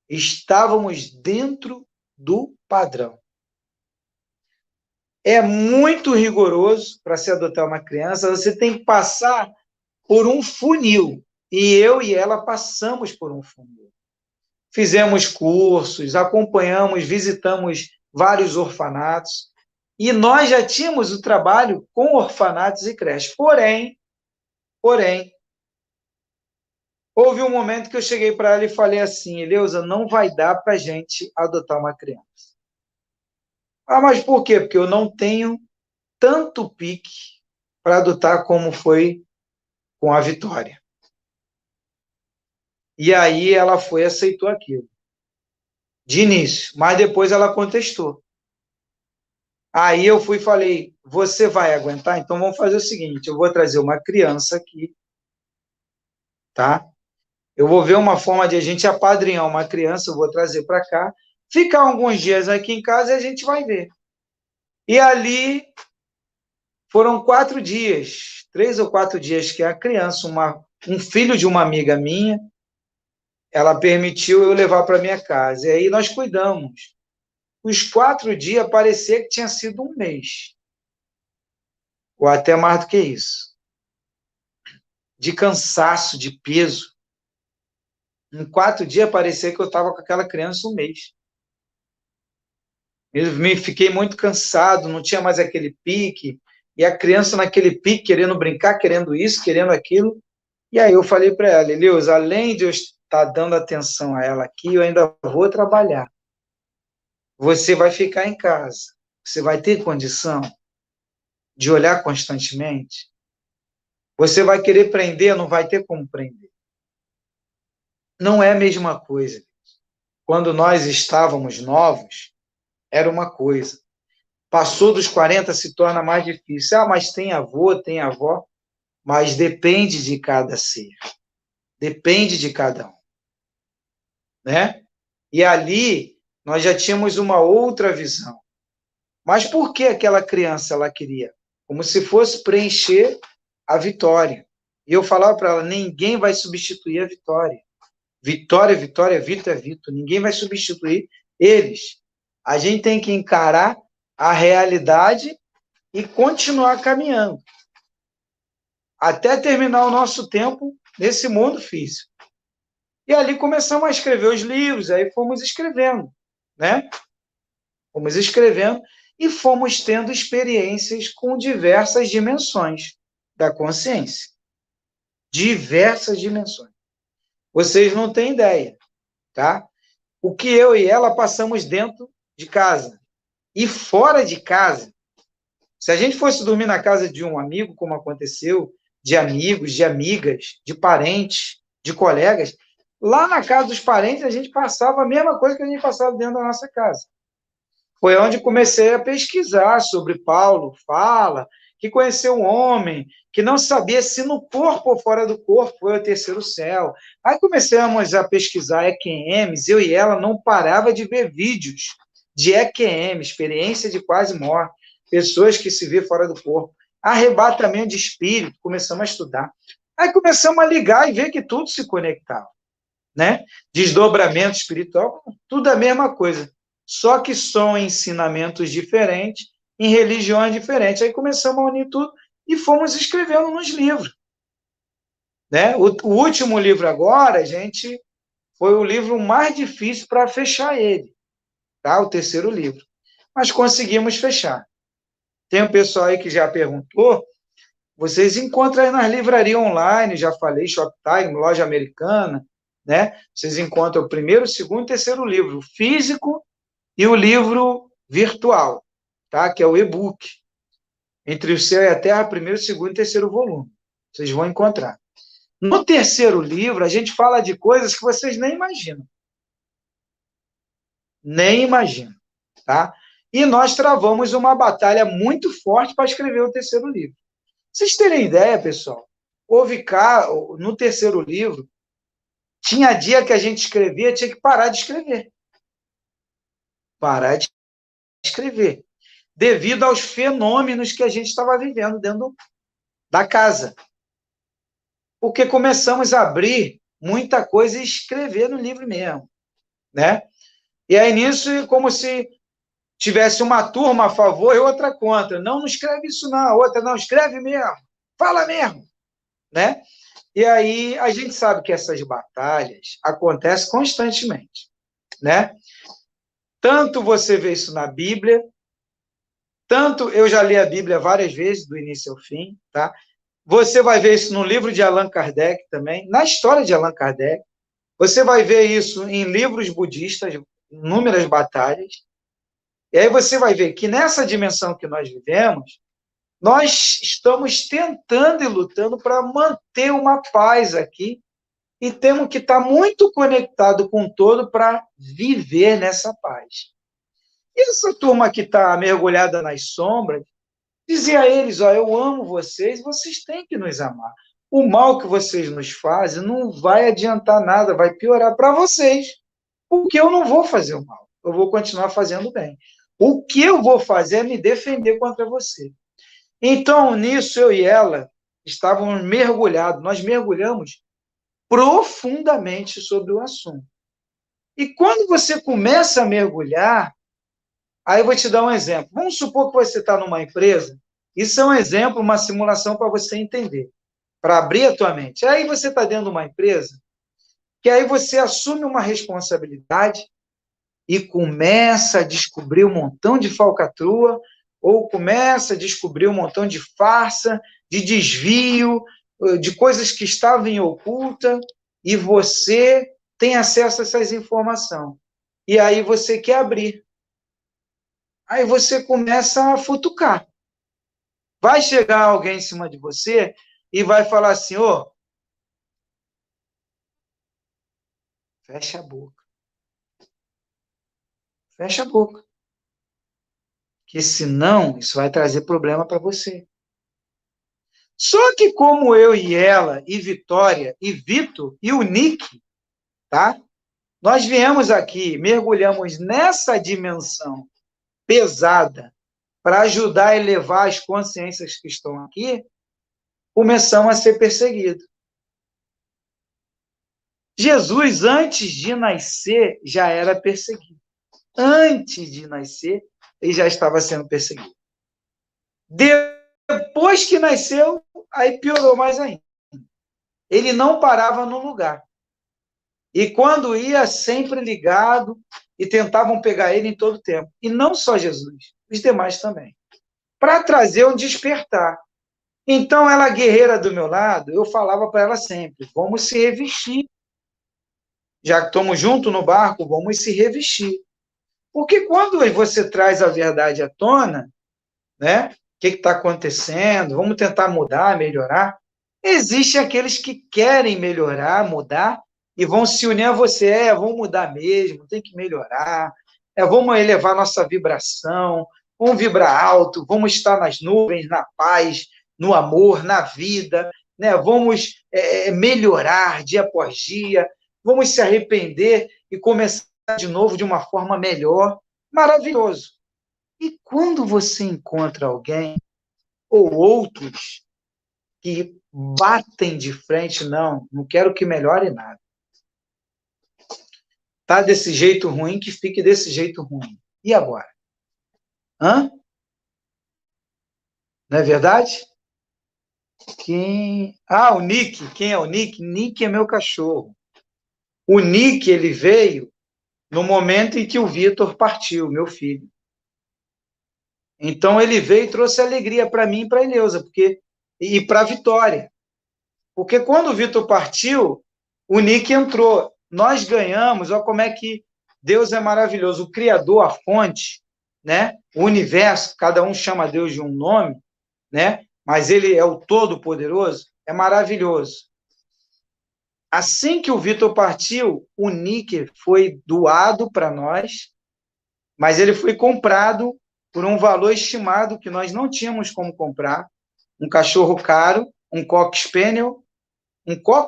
Estávamos dentro do padrão. É muito rigoroso para se adotar uma criança, você tem que passar por um funil, e eu e ela passamos por um funil. Fizemos cursos, acompanhamos, visitamos vários orfanatos, e nós já tínhamos o trabalho com orfanatos e creches. Porém, houve um momento que eu cheguei para ela e falei assim, Eleusa, não vai dar para a gente adotar uma criança. Ah, mas por quê? Porque eu não tenho tanto pique para adotar como foi com a Vitória. E aí ela foi e aceitou aquilo. De início, mas depois ela contestou. Aí eu fui e falei, você vai aguentar? Então vamos fazer o seguinte, eu vou trazer uma criança aqui, tá? Eu vou ver uma forma de a gente apadrinhar uma criança, eu vou trazer para cá, ficar alguns dias aqui em casa e a gente vai ver. E ali foram 4 dias, 3 ou 4 dias que a criança, um filho de uma amiga minha, ela permitiu eu levar para minha casa. E aí nós cuidamos. Os 4 dias parecia que tinha sido um mês, ou até mais do que isso, de cansaço, de peso. Em 4 dias parecia que eu estava com aquela criança um mês. Eu fiquei muito cansado, não tinha mais aquele pique, e a criança naquele pique, querendo brincar, querendo isso, querendo aquilo. E aí eu falei para ela, Elius, além de eu estar dando atenção a ela aqui, eu ainda vou trabalhar. Você vai ficar em casa. Você vai ter condição de olhar constantemente? Você vai querer prender, não vai ter como prender. Não é a mesma coisa. Quando nós estávamos novos, era uma coisa. Passou dos 40, se torna mais difícil. Ah, mas tem avô, tem avó. Mas depende de cada ser. Depende de cada um. Né? E ali, nós já tínhamos uma outra visão. Mas por que aquela criança ela queria? Como se fosse preencher a vitória. E eu falava para ela, ninguém vai substituir a vitória. Vitória, vitória, Vitor é Vitor. Ninguém vai substituir eles. A gente tem que encarar a realidade e continuar caminhando. Até terminar o nosso tempo nesse mundo físico. E ali começamos a escrever os livros, aí fomos escrevendo, né? Fomos escrevendo e fomos tendo experiências com diversas dimensões da consciência. Diversas dimensões. Vocês não têm ideia, tá? O que eu e ela passamos dentro de casa. E fora de casa, se a gente fosse dormir na casa de um amigo, como aconteceu, de amigos, de amigas, de parentes, de colegas, lá na casa dos parentes a gente passava a mesma coisa que a gente passava dentro da nossa casa. Foi onde comecei a pesquisar sobre Paulo, fala, que conheceu um homem, que não sabia se no corpo ou fora do corpo foi o terceiro céu. Aí começamos a pesquisar EQMs, eu e ela não parava de ver vídeos de EQM, experiência de quase morte, pessoas que se vê fora do corpo, arrebatamento de espírito, começamos a estudar. Aí começamos a ligar e ver que tudo se conectava, né? Desdobramento espiritual, tudo a mesma coisa. Só que são ensinamentos diferentes, em religiões diferentes. Aí começamos a unir tudo e fomos escrevendo nos livros. Né? O último livro agora, gente, foi o livro mais difícil para fechar ele, tá? O terceiro livro. Mas conseguimos fechar. Tem um pessoal aí que já perguntou, vocês encontram aí nas livrarias online, já falei, Shoptime, loja americana, né? Vocês encontram o primeiro, o segundo e o terceiro livro, o físico e o livro virtual, tá? Que é o e-book. Entre o Céu e a Terra, primeiro, segundo e terceiro volume. Vocês vão encontrar. No terceiro livro, a gente fala de coisas que vocês nem imaginam. Nem imaginam, tá? E nós travamos uma batalha muito forte para escrever o terceiro livro. Vocês terem ideia, pessoal, no terceiro livro, tinha dia que a gente escrevia, tinha que parar de escrever. Parar de escrever. Devido aos fenômenos que a gente estava vivendo dentro da casa. Porque começamos a abrir muita coisa e escrever no livro mesmo, né? E aí, nisso, como se tivesse uma turma a favor e outra contra. Não escreve isso não, a outra não, escreve mesmo, fala mesmo, né? E aí, a gente sabe que essas batalhas acontecem constantemente, né? Tanto você vê isso na Bíblia, tanto eu já li a Bíblia várias vezes, do início ao fim, tá? Você vai ver isso no livro de Allan Kardec também, na história de Allan Kardec. Você vai ver isso em livros budistas, inúmeras batalhas. E aí você vai ver que nessa dimensão que nós vivemos, nós estamos tentando e lutando para manter uma paz aqui e temos que estar muito conectado com o todo para viver nessa paz. E essa turma que está mergulhada nas sombras, dizia a eles, ó, eu amo vocês, vocês têm que nos amar. O mal que vocês nos fazem não vai adiantar nada, vai piorar para vocês, porque eu não vou fazer o mal. eu vou continuar fazendo bem. O que eu vou fazer é me defender contra você. Então, nisso, eu e ela estávamos mergulhados, nós mergulhamos profundamente sobre o assunto. E quando você começa a mergulhar, aí eu vou te dar um exemplo. Vamos supor que você está numa empresa, isso é um exemplo, uma simulação para você entender, para abrir a tua mente. Aí você está dentro de uma empresa, que aí você assume uma responsabilidade e começa a descobrir um montão de falcatrua, ou começa a descobrir um montão de farsa, de desvio, de coisas que estavam em oculta, e você tem acesso a essas informações. E aí você quer abrir. Aí você começa a futucar. Vai chegar alguém em cima de você e vai falar assim, ô, fecha a boca. Fecha a boca. Porque senão isso vai trazer problema para você. Só que como eu e ela, e Vitória, e Vitor, e o Nick, tá? Nós viemos aqui, mergulhamos nessa dimensão pesada para ajudar a elevar as consciências que estão aqui, começamos a ser perseguidos. Jesus, antes de nascer, já era perseguido. Antes de nascer, ele já estava sendo perseguido. Depois que nasceu, aí piorou mais ainda. Ele não parava no lugar. E quando ia, sempre ligado, e tentavam pegar ele em todo tempo. E não só Jesus, os demais também. Para trazer um despertar. Então, ela, guerreira do meu lado, eu falava para ela sempre, vamos se revestir. Já que estamos juntos no barco, vamos se revestir. Porque quando você traz a verdade à tona, né? O que está acontecendo? Vamos tentar mudar, melhorar. Existem aqueles que querem melhorar, mudar, e vão se unir a você. Vamos mudar mesmo, tem que melhorar. Vamos elevar nossa vibração, vamos vibrar alto, vamos estar nas nuvens, na paz, no amor, na vida. Né? Vamos melhorar dia após dia, vamos se arrepender e começar de novo de uma forma melhor. Maravilhoso. E quando você encontra alguém ou outros que batem de frente, não quero que melhore nada. Tá desse jeito ruim, que fique desse jeito ruim. E agora? Hã? Não é verdade? o Nick. Quem é o Nick? Nick é meu cachorro. O Nick, ele veio no momento em que o Vitor partiu, meu filho. Então, ele veio e trouxe alegria para mim e para a Eleusa, e para a Vitória. Porque quando o Vitor partiu, o Nick entrou. Nós ganhamos, olha como é que Deus é maravilhoso. O Criador, a fonte, né? O universo, cada um chama Deus de um nome, né? Mas ele é o Todo-Poderoso, é maravilhoso. Assim que o Vitor partiu, o Nick foi doado para nós, mas ele foi comprado por um valor estimado que nós não tínhamos como comprar. Um cachorro caro, um Cocker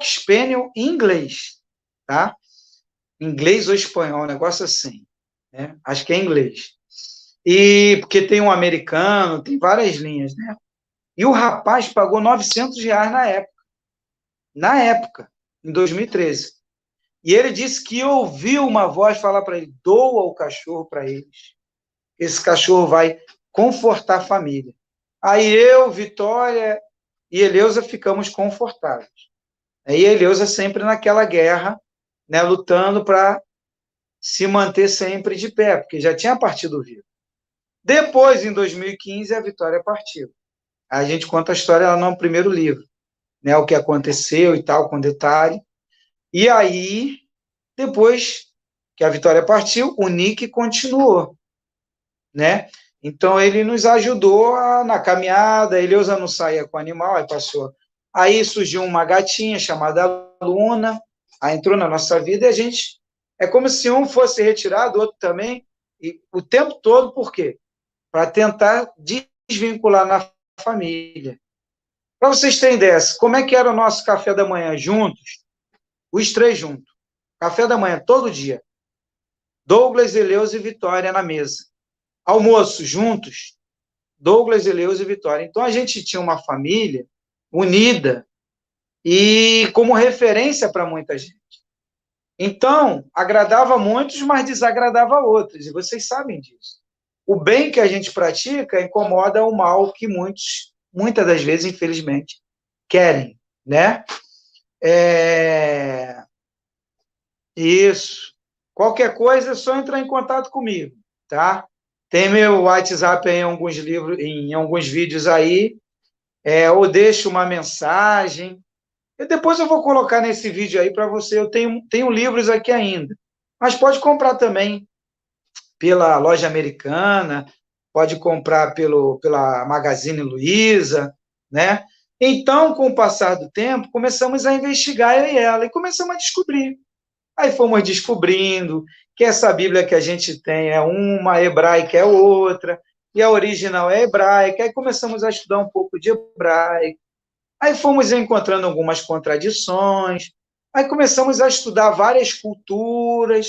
Spaniel em inglês, tá? Inglês ou espanhol, um negócio assim, né? Acho que é inglês. E porque tem um americano, tem várias linhas, né? E o rapaz pagou R$ 900 na época, em 2013. E ele disse que ouviu uma voz falar para ele, doa o cachorro para eles. Esse cachorro vai confortar a família. Aí eu, Vitória e Eleusa ficamos confortáveis. E a Eleusa sempre naquela guerra, né, lutando para se manter sempre de pé, porque já tinha partido o Vitor. Depois, em 2015, a Vitória partiu. A gente conta a história lá no primeiro livro, né, o que aconteceu e tal, com detalhe. E aí, depois que a Vitória partiu, o Nick continuou, né? Então, ele nos ajudou na caminhada, a Eleusa não saía com o animal, aí passou. Aí surgiu uma gatinha chamada Luna, aí entrou na nossa vida e a gente... É como se um fosse retirado, o outro também, e o tempo todo, por quê? Para tentar desvincular na família. Para vocês terem ideia, como é que era o nosso café da manhã juntos? Os três juntos. Café da manhã, todo dia. Douglas, Eleusa e Vitória na mesa. Almoço juntos, Douglas, Eleusa e Vitória. Então, a gente tinha uma família unida e como referência para muita gente. Então, agradava a muitos, mas desagradava a outros, e vocês sabem disso. O bem que a gente pratica incomoda o mal que muitos, muitas das vezes, infelizmente, querem, né? Isso. Qualquer coisa é só entrar em contato comigo, tá? Tem meu WhatsApp em alguns livros, em alguns vídeos aí, ou deixo uma mensagem. E depois eu vou colocar nesse vídeo aí para você. Eu tenho livros aqui ainda, mas pode comprar também pela loja americana, pode comprar pela Magazine Luiza, né? Então, com o passar do tempo, começamos a investigar eu e ela, e começamos a descobrir. Aí fomos descobrindo que essa Bíblia que a gente tem é uma, a hebraica é outra, e a original é hebraica. Aí começamos a estudar um pouco de hebraico. Aí fomos encontrando algumas contradições. Aí começamos a estudar várias culturas.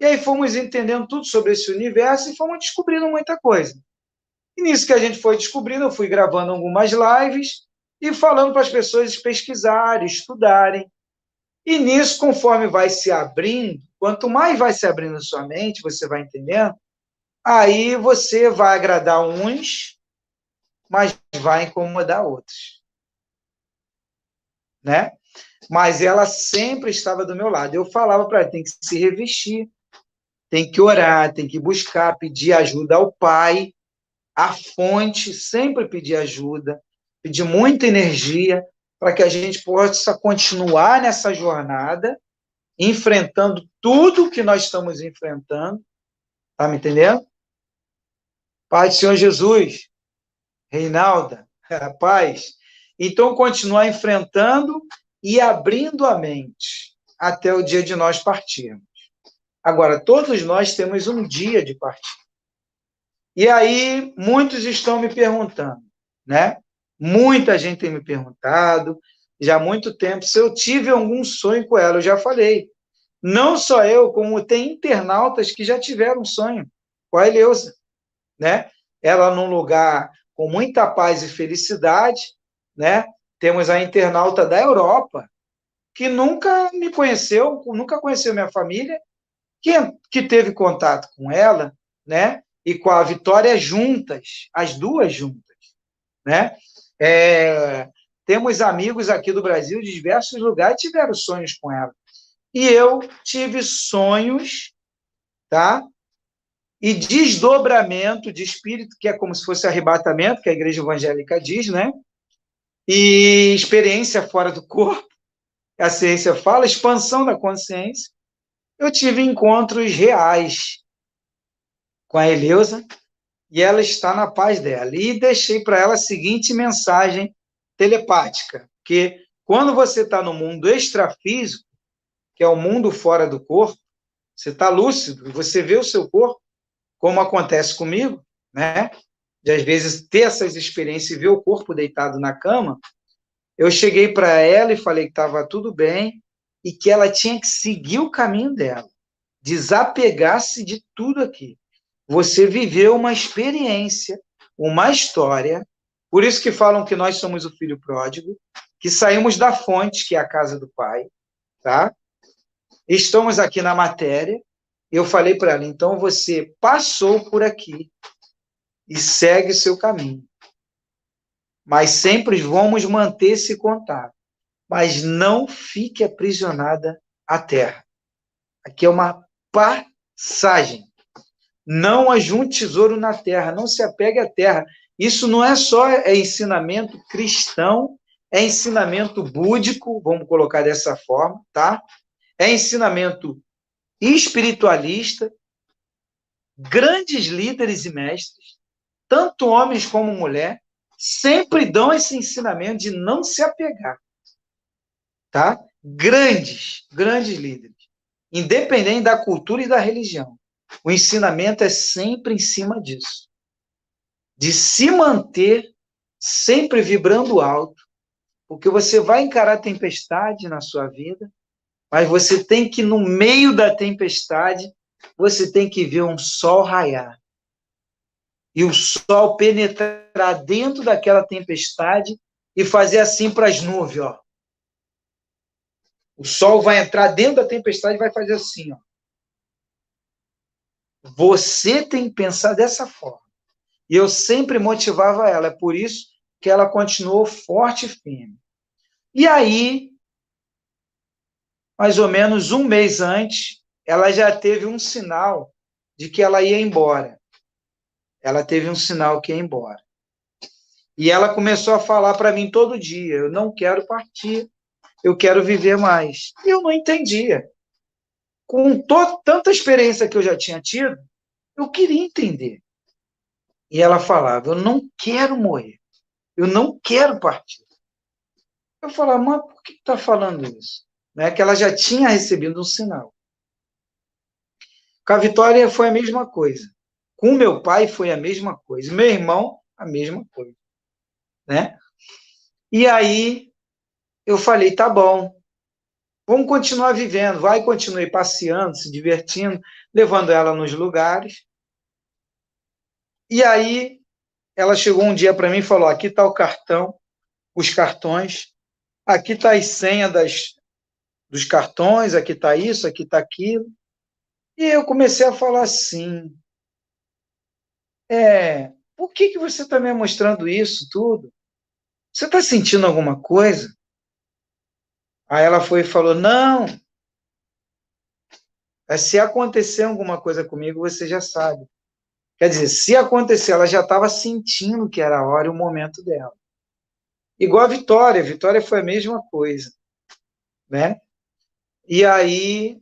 E aí fomos entendendo tudo sobre esse universo e fomos descobrindo muita coisa. E nisso que a gente foi descobrindo, eu fui gravando algumas lives e falando para as pessoas pesquisarem, estudarem. E nisso, conforme vai se abrindo, quanto mais vai se abrindo a sua mente, você vai entendendo, aí você vai agradar uns, mas vai incomodar outros, né? Mas ela sempre estava do meu lado. Eu falava para ela, tem que se revestir, tem que orar, tem que buscar, pedir ajuda ao Pai, à fonte, sempre pedir ajuda, pedir muita energia para que a gente possa continuar nessa jornada, enfrentando tudo que nós estamos enfrentando, tá me entendendo? Pai do Senhor Jesus, Reinalda, paz. Então, continuar enfrentando e abrindo a mente até o dia de nós partirmos. Agora, todos nós temos um dia de partir. E aí, muitos estão me perguntando, né? Muita gente tem me perguntado, já há muito tempo, se eu tive algum sonho com ela. Eu já falei. Não só eu, como tem internautas que já tiveram um sonho com a Eleusa, né? Ela num lugar com muita paz e felicidade, né? Temos a internauta da Europa, que nunca me conheceu, nunca conheceu minha família, que teve contato com ela, né? E com a Vitória juntas, as duas juntas, né? Temos amigos aqui do Brasil, de diversos lugares, que tiveram sonhos com ela. E eu tive sonhos, tá? E desdobramento de espírito, que é como se fosse arrebatamento, que a igreja evangélica diz, né? E experiência fora do corpo, a ciência fala, expansão da consciência. Eu tive encontros reais com a Eleusa e ela está na paz dela. E deixei para ela a seguinte mensagem telepática, que quando você está no mundo extrafísico, que é o mundo fora do corpo, você está lúcido, você vê o seu corpo, como acontece comigo, né? De às vezes ter essas experiências e ver o corpo deitado na cama, eu cheguei para ela e falei que estava tudo bem e que ela tinha que seguir o caminho dela, desapegar-se de tudo aqui. Você viveu uma experiência, uma história, por isso que falam que nós somos o filho pródigo, que saímos da fonte, que é a casa do Pai, tá? Estamos aqui na matéria. Eu falei para ela, então você passou por aqui e segue o seu caminho. Mas sempre vamos manter esse contato. Mas não fique aprisionada à terra. Aqui é uma passagem. Não ajunte tesouro na terra, não se apegue à terra. Isso não é só ensinamento cristão, é ensinamento búdico, vamos colocar dessa forma, tá? É ensinamento espiritualista, grandes líderes e mestres, tanto homens como mulher, sempre dão esse ensinamento de não se apegar, tá? Grandes líderes, independente da cultura e da religião. O ensinamento é sempre em cima disso, de se manter sempre vibrando alto, porque você vai encarar tempestade na sua vida, mas você tem que, no meio da tempestade, você tem que ver um sol raiar. E o sol penetrar dentro daquela tempestade e fazer assim para as nuvens, ó. O sol vai entrar dentro da tempestade e vai fazer assim, ó. Você tem que pensar dessa forma. E eu sempre motivava ela, é por isso que ela continuou forte e firme. E aí, mais ou menos um mês antes, ela já teve um sinal de que ela ia embora. Ela teve um sinal que ia embora. E ela começou a falar para mim todo dia: eu não quero partir, eu quero viver mais. E eu não entendia. Com tanta experiência que eu já tinha tido, eu queria entender. E ela falava: eu não quero morrer, eu não quero partir. Eu falava: mas por que está falando isso? Né? Que ela já tinha recebido um sinal. Com a Vitória foi a mesma coisa. Com meu pai foi a mesma coisa. Meu irmão, a mesma coisa. Né? E aí eu falei: tá bom, vamos continuar vivendo. Vai, continuei passeando, se divertindo, levando ela nos lugares. E aí ela chegou um dia para mim e falou: aqui está o cartão, os cartões, aqui está as senhas dos cartões, aqui está isso, aqui está aquilo. E eu comecei a falar assim: por que você está me mostrando isso tudo? Você está sentindo alguma coisa? Aí ela foi e falou: não, se acontecer alguma coisa comigo, você já sabe. Quer dizer, se acontecer, ela já estava sentindo que era a hora e o momento dela. Igual a Vitória foi a mesma coisa, né? E aí,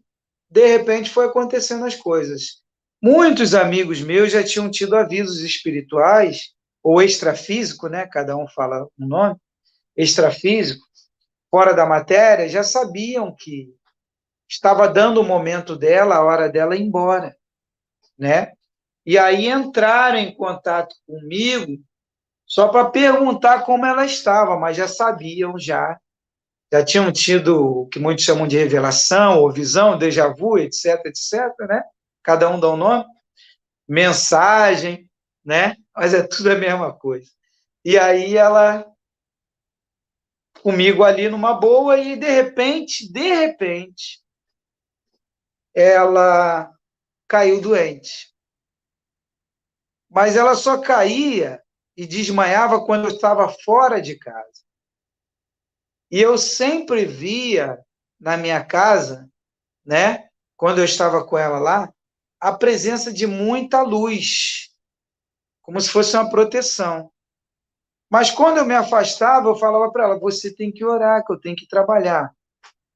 de repente, foi acontecendo as coisas. Muitos amigos meus já tinham tido avisos espirituais, ou extrafísico, né? Cada um fala um nome, extrafísico, fora da matéria, já sabiam que estava dando o momento dela, a hora dela ir embora, né? E aí entraram em contato comigo só para perguntar como ela estava, mas já sabiam, já tinham tido o que muitos chamam de revelação, ou visão, déjà vu, etc, etc, né? Cada um dá um nome, mensagem, né? Mas é tudo a mesma coisa. E aí ela comigo ali numa boa e de repente, ela caiu doente. Mas ela só caía e desmaiava quando eu estava fora de casa. E eu sempre via na minha casa, né, quando eu estava com ela lá, a presença de muita luz, como se fosse uma proteção. Mas quando eu me afastava, eu falava para ela: você tem que orar, que eu tenho que trabalhar.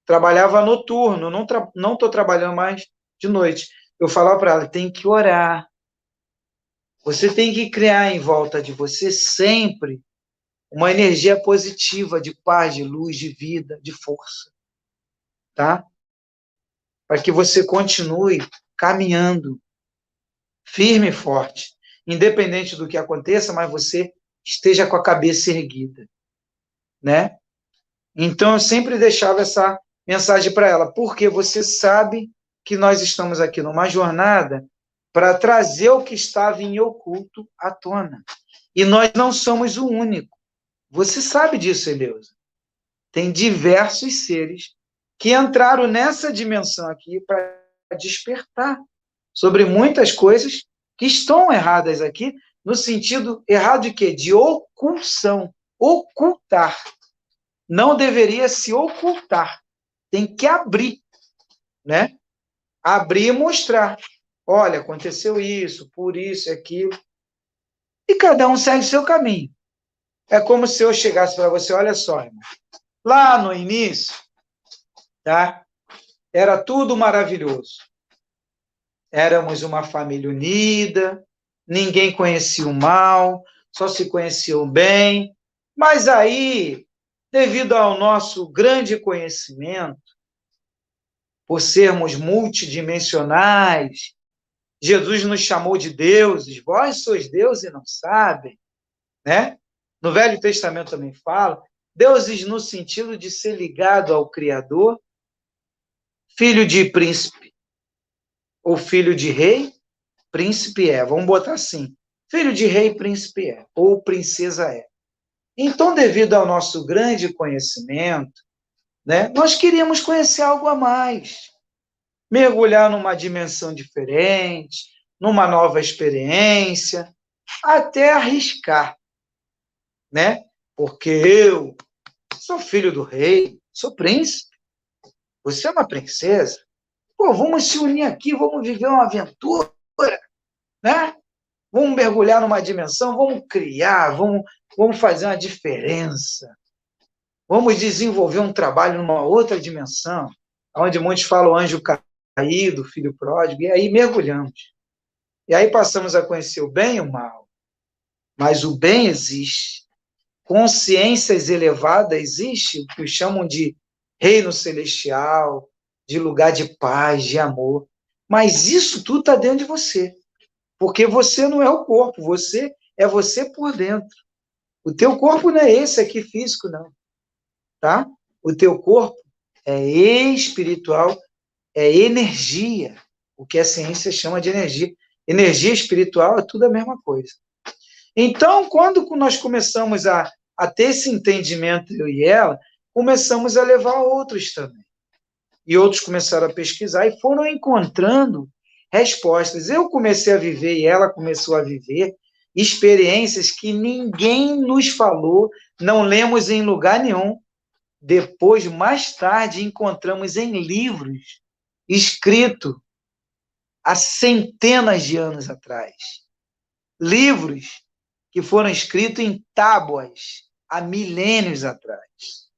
Trabalhava noturno, não estou trabalhando mais de noite. Eu falava para ela: tem que orar. Você tem que criar em volta de você sempre uma energia positiva de paz, de luz, de vida, de força, tá? Para que você continue caminhando firme e forte, independente do que aconteça, mas você esteja com a cabeça erguida, né? Então eu sempre deixava essa mensagem para ela, porque você sabe que nós estamos aqui numa jornada para trazer o que estava em oculto à tona. E nós não somos o único. Você sabe disso, Eleusa. Tem diversos seres que entraram nessa dimensão aqui para despertar sobre muitas coisas que estão erradas aqui, no sentido errado de quê? De ocultação. Ocultar. Não deveria se ocultar. Tem que abrir, né? Abrir e mostrar. Olha, aconteceu isso, por isso e aquilo. E cada um segue o seu caminho. É como se eu chegasse para você: olha só, irmão, lá no início, tá? Era tudo maravilhoso. Éramos uma família unida, ninguém conhecia o mal, só se conhecia o bem. Mas aí, devido ao nosso grande conhecimento, por sermos multidimensionais, Jesus nos chamou de deuses. Vós sois deuses e não sabem, né? No Velho Testamento também fala, deuses no sentido de ser ligado ao Criador, filho de príncipe, ou filho de rei, príncipe é. Vamos botar assim, filho de rei, príncipe é, ou princesa é. Então, devido ao nosso grande conhecimento, né, nós queríamos conhecer algo a mais, mergulhar numa dimensão diferente, numa nova experiência, até arriscar, né? Porque eu sou filho do rei, sou príncipe, você é uma princesa. Pô, vamos se unir aqui, vamos viver uma aventura, né? Vamos mergulhar numa dimensão, vamos criar, vamos fazer uma diferença. Vamos desenvolver um trabalho numa outra dimensão, onde muitos falam anjo caído, filho pródigo, e aí mergulhamos. E aí passamos a conhecer o bem e o mal. Mas o bem existe. Consciências elevadas existe, o que chamam de reino celestial, de lugar de paz, de amor. Mas isso tudo está dentro de você. Porque você não é o corpo, você é você por dentro. O teu corpo não é esse aqui físico, não. Tá? O teu corpo é espiritual, é energia, o que a ciência chama de energia. Energia espiritual é tudo a mesma coisa. Então, quando nós começamos a ter esse entendimento, eu e ela, começamos a levar outros também. E outros começaram a pesquisar e foram encontrando respostas. Eu comecei a viver e ela começou a viver experiências que ninguém nos falou, não lemos em lugar nenhum. Depois, mais tarde, encontramos em livros escritos há centenas de anos atrás. Livros que foram escritos em tábuas há milênios atrás.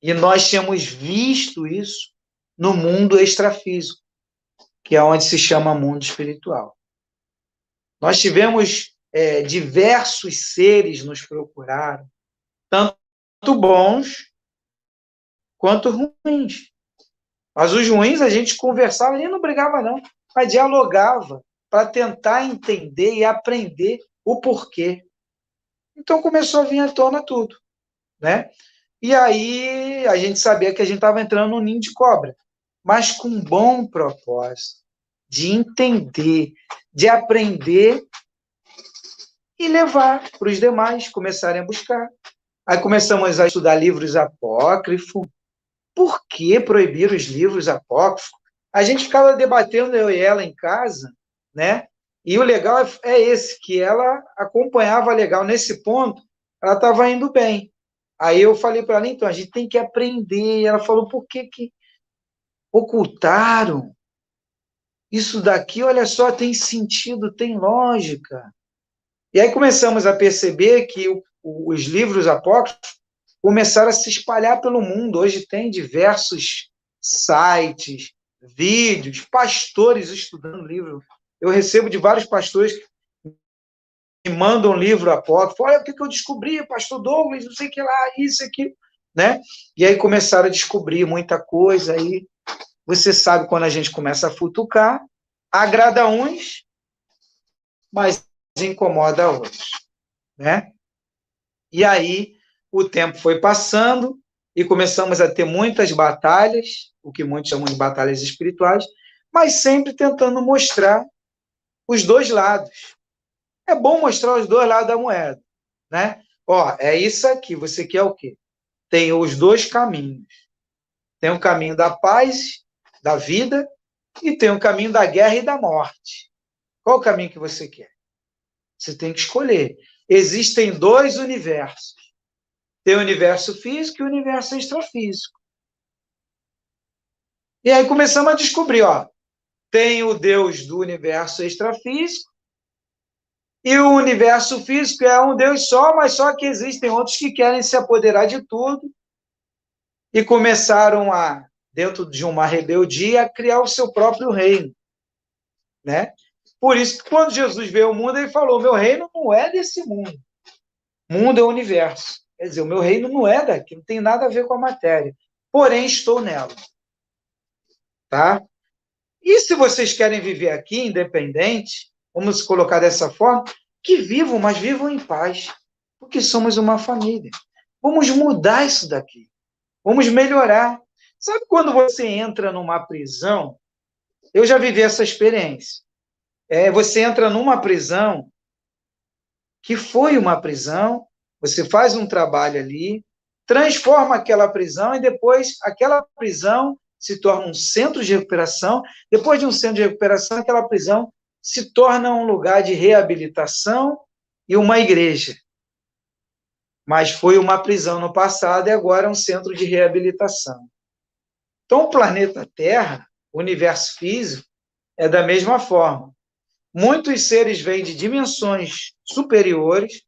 E nós tínhamos visto isso no mundo extrafísico, que é onde se chama mundo espiritual. Nós tivemos diversos seres nos procuraram, tanto bons quanto ruins. Mas os ruins a gente conversava e não brigava não, mas dialogava para tentar entender e aprender o porquê. Então começou a vir à tona tudo, né? E aí a gente sabia que a gente estava entrando no ninho de cobra, mas com um bom propósito de entender, de aprender e levar para os demais começarem a buscar. Aí começamos a estudar livros apócrifos. Por que proibir os livros apócrifos? A gente ficava debatendo, eu e ela, em casa, né? E o legal é esse, que ela acompanhava legal. Nesse ponto, ela estava indo bem. Aí eu falei para ela, então, a gente tem que aprender. E ela falou, por que ocultaram? Isso daqui, olha só, tem sentido, tem lógica. E aí começamos a perceber que os livros apócrifos começaram a se espalhar pelo mundo. Hoje tem diversos sites, vídeos, pastores estudando livro. Eu recebo de vários pastores que me mandam livro apócrifo. Olha o que eu descobri, pastor Douglas, não sei o que lá, isso aqui, né? E aí começaram a descobrir muita coisa. Aí você sabe, quando a gente começa a futucar, agrada uns, mas incomoda outros, né? E aí o tempo foi passando e começamos a ter muitas batalhas, o que muitos chamam de batalhas espirituais, mas sempre tentando mostrar os dois lados. É bom mostrar os dois lados da moeda, né? Ó, é isso aqui, você quer o quê? Tem os dois caminhos. Tem o caminho da paz, da vida, e tem o caminho da guerra e da morte. Qual o caminho que você quer? Você tem que escolher. Existem dois universos. Tem o universo físico e o universo extrafísico. E aí começamos a descobrir, ó, tem o Deus do universo extrafísico e o universo físico é um Deus só, mas só que existem outros que querem se apoderar de tudo e começaram a, dentro de uma rebeldia, a criar o seu próprio reino, né? Por isso que quando Jesus veio ao mundo, ele falou, meu reino não é desse mundo. O mundo é o universo. Quer dizer, o meu reino não é daqui, não tem nada a ver com a matéria. Porém, estou nela. Tá? E se vocês querem viver aqui, independente, vamos colocar dessa forma, que vivam, mas vivam em paz. Porque somos uma família. Vamos mudar isso daqui. Vamos melhorar. Sabe quando você entra numa prisão Eu já vivi essa experiência. Você entra numa prisão, que foi uma prisão, você faz um trabalho ali, transforma aquela prisão e depois aquela prisão se torna um centro de recuperação. Depois de um centro de recuperação, aquela prisão se torna um lugar de reabilitação e uma igreja. Mas foi uma prisão no passado e agora é um centro de reabilitação. Então, o planeta Terra, o universo físico, é da mesma forma. Muitos seres vêm de dimensões superiores,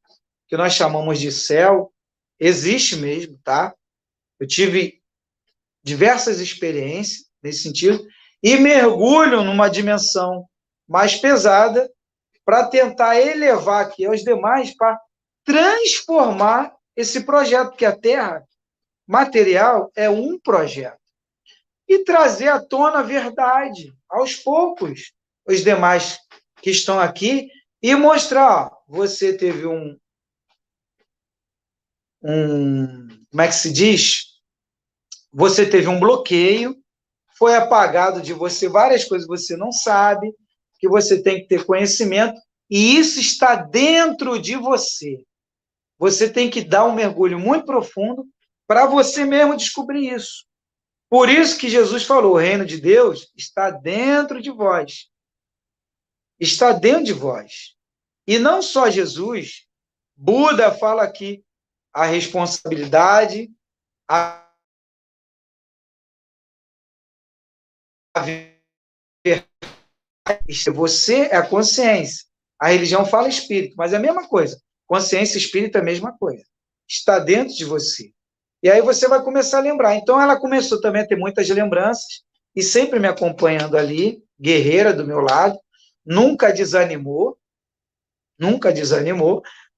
que nós chamamos de céu, existe mesmo, tá? Eu tive diversas experiências nesse sentido, e mergulham numa dimensão mais pesada para tentar elevar aqui aos demais, para transformar esse projeto, que a Terra material é um projeto, e trazer à tona a verdade, aos poucos, os demais que estão aqui, e mostrar, ó, você teve como é que se diz? Você teve um bloqueio, foi apagado de você várias coisas que você não sabe, que você tem que ter conhecimento, e isso está dentro de você. Você tem que dar um mergulho muito profundo para você mesmo descobrir isso. Por isso que Jesus falou, o reino de Deus está dentro de vós. Está dentro de vós. E não só Jesus, Buda fala aqui a responsabilidade, a você é a consciência. A religião fala espírito, mas é a mesma coisa. Consciência e espírito é a mesma coisa. Está dentro de você. E aí você vai começar a lembrar. Então ela começou também a ter muitas lembranças e sempre me acompanhando ali, guerreira do meu lado, nunca desanimou,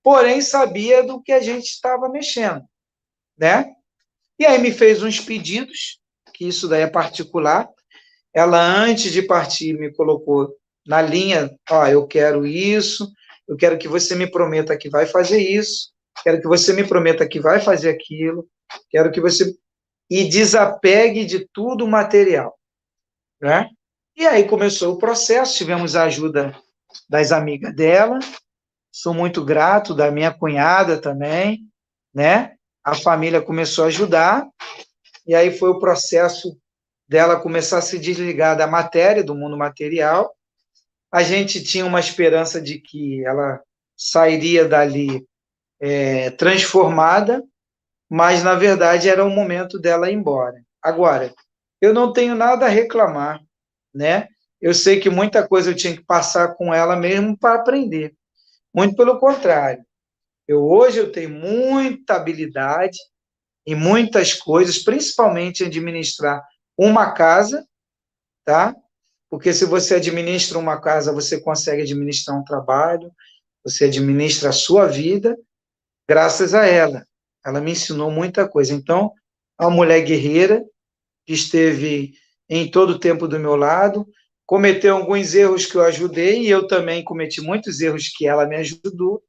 porém sabia do que a gente estava mexendo, né? E aí me fez uns pedidos, que isso daí é particular. Ela, antes de partir, me colocou na linha, ó, eu quero isso, eu quero que você me prometa que vai fazer isso, quero que você me prometa que vai fazer aquilo, quero que você... E desapegue de tudo material, né? E aí começou o processo, tivemos a ajuda das amigas dela, sou muito grato, da minha cunhada também, né? A família começou a ajudar, e aí foi o processo dela começar a se desligar da matéria, do mundo material. A gente tinha uma esperança de que ela sairia dali transformada, mas, na verdade, era o momento dela ir embora. Agora, eu não tenho nada a reclamar, né? Eu sei que muita coisa eu tinha que passar com ela mesmo para aprender. Muito pelo contrário. Hoje eu tenho muita habilidade em muitas coisas, principalmente em administrar uma casa, tá? Porque se você administra uma casa, você consegue administrar um trabalho, você administra a sua vida, graças a ela. Ela me ensinou muita coisa. Então, é uma mulher guerreira, que esteve em todo o tempo do meu lado, cometeu alguns erros que eu ajudei, e eu também cometi muitos erros que ela me ajudou.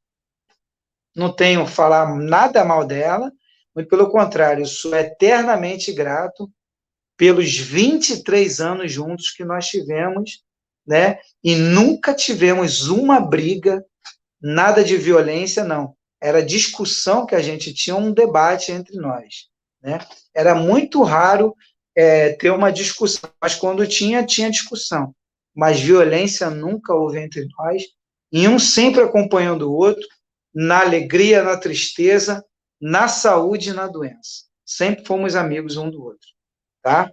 Não tenho falar nada mal dela, muito pelo contrário, eu sou eternamente grato pelos 23 anos juntos que nós tivemos, né? E nunca tivemos uma briga, nada de violência, não. Era discussão que a gente tinha, um debate entre nós, né? Era muito raro ter uma discussão, mas quando tinha discussão. Mas violência nunca houve entre nós, e um sempre acompanhando o outro, na alegria, na tristeza, na saúde e na doença. Sempre fomos amigos um do outro, tá?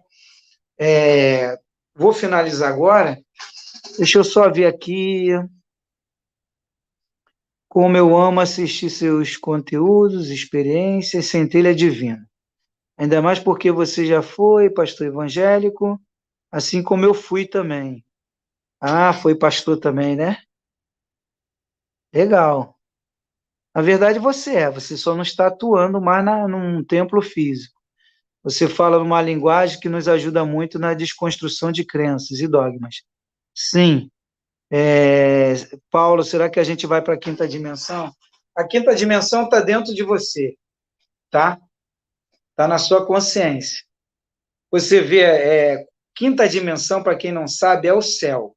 Vou finalizar agora. Deixa eu só ver aqui. Como eu amo assistir seus conteúdos, experiências, centelha divina. Ainda mais porque você já foi pastor evangélico, assim como eu fui também. Ah, foi pastor também, né? Legal. Na verdade, você só não está atuando mais num templo físico. Você fala numa linguagem que nos ajuda muito na desconstrução de crenças e dogmas. Sim. Paulo, será que a gente vai para a quinta dimensão? A quinta dimensão está dentro de você, tá? Está na sua consciência. Você vê Quinta dimensão, para quem não sabe, é o céu.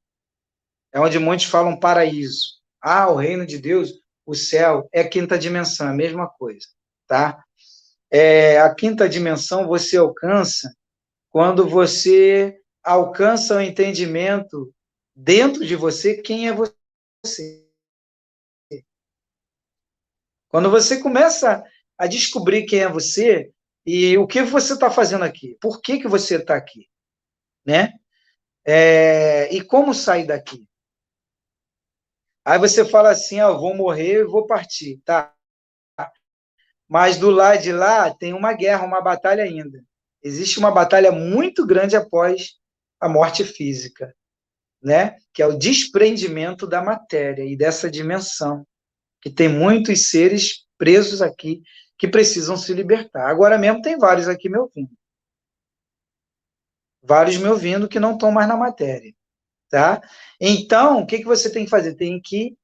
É onde muitos falam paraíso. Ah, o reino de Deus, o céu, é a quinta dimensão, a mesma coisa, tá? A quinta dimensão você alcança quando você alcança o entendimento dentro de você quem é você. Quando você começa a descobrir quem é você e o que você está fazendo aqui, por que você está aqui, né? E como sair daqui? Aí você fala assim, eu vou morrer e vou partir, tá? Mas do lado de lá tem uma guerra, uma batalha ainda. Existe uma batalha muito grande após a morte física, né? Que é o desprendimento da matéria e dessa dimensão, que tem muitos seres presos aqui que precisam se libertar. Agora mesmo tem vários aqui me ouvindo. Vários me ouvindo que não estão mais na matéria, tá? Então, o que você tem que fazer? Tem que,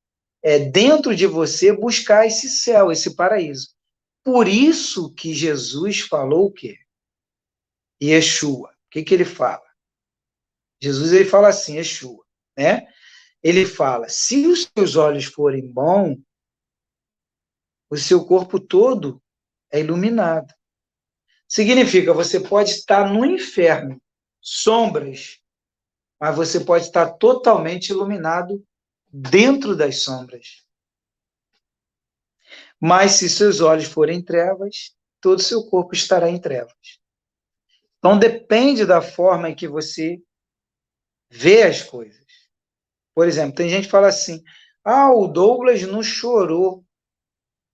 dentro de você, buscar esse céu, esse paraíso. Por isso que Jesus falou o quê? Yeshua. O que ele fala? Jesus ele fala assim, Yeshua, né? Ele fala, se os seus olhos forem bons, o seu corpo todo é iluminado. Significa, você pode estar no inferno, sombras, mas você pode estar totalmente iluminado dentro das sombras. Mas se seus olhos forem trevas, todo o seu corpo estará em trevas. Então depende da forma em que você vê as coisas. Por exemplo, tem gente que fala assim, o Douglas não chorou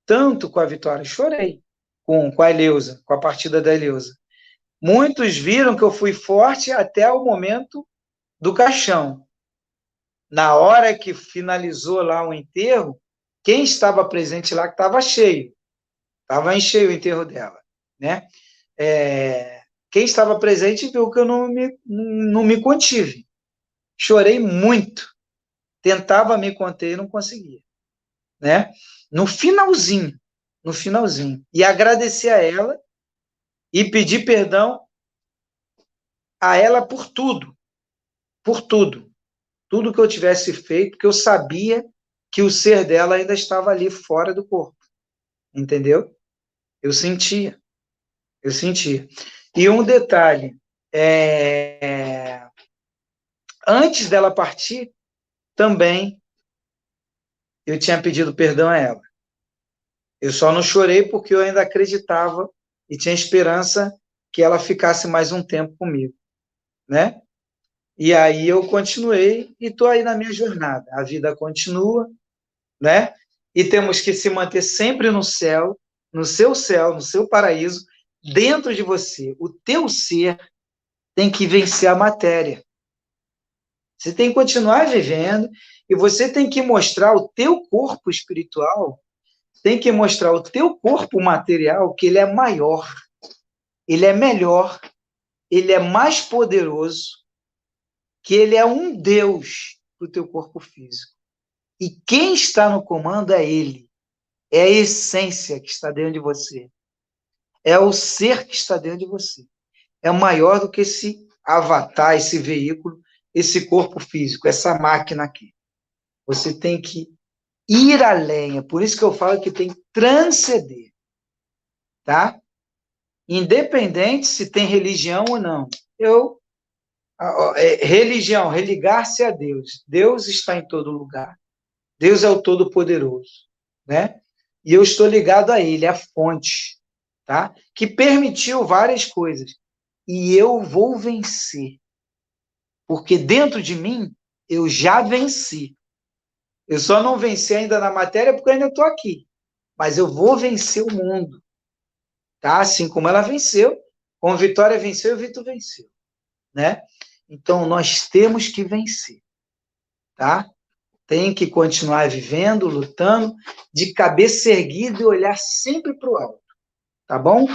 tanto com a vitória. Chorei com a Eleusa, com a partida da Eleusa. Muitos viram que eu fui forte até o momento do caixão. Na hora que finalizou lá o enterro, quem estava presente lá, que estava cheio, estava em cheio o enterro dela, né? Quem estava presente viu que eu não me contive. Chorei muito. Tentava me conter e não conseguia, né? No finalzinho. E agradecer a ela e pedir perdão a ela por tudo. Por tudo. Tudo que eu tivesse feito, porque eu sabia que o ser dela ainda estava ali fora do corpo. Entendeu? Eu sentia. E um detalhe, antes dela partir, também eu tinha pedido perdão a ela. Eu só não chorei porque eu ainda acreditava e tinha esperança que ela ficasse mais um tempo comigo, né? E aí eu continuei e estou aí na minha jornada. A vida continua, né? E temos que se manter sempre no céu, no seu paraíso, dentro de você. O teu ser tem que vencer a matéria. Você tem que continuar vivendo e você tem que mostrar o teu corpo espiritual, tem que mostrar o teu corpo material que ele é maior, ele é melhor, ele é mais poderoso, que ele é um Deus para o teu corpo físico. E quem está no comando é ele. É a essência que está dentro de você. É o ser que está dentro de você. É maior do que esse avatar, esse veículo, esse corpo físico, essa máquina aqui. Você tem que ir além. É por isso que eu falo que tem que transcender. Tá? Independente se tem religião ou não. Religião, religar-se a Deus. Deus está em todo lugar. Deus é o Todo-Poderoso, né? E eu estou ligado a Ele, a fonte, tá? Que permitiu várias coisas. E eu vou vencer. Porque dentro de mim, eu já venci. Eu só não venci ainda na matéria porque eu ainda estou aqui. Mas eu vou vencer o mundo, tá? Assim como ela venceu, como Vitória venceu, o Vitor venceu, né? Então, nós temos que vencer, tá? Tem que continuar vivendo, lutando, de cabeça erguida e olhar sempre para o alto, tá bom?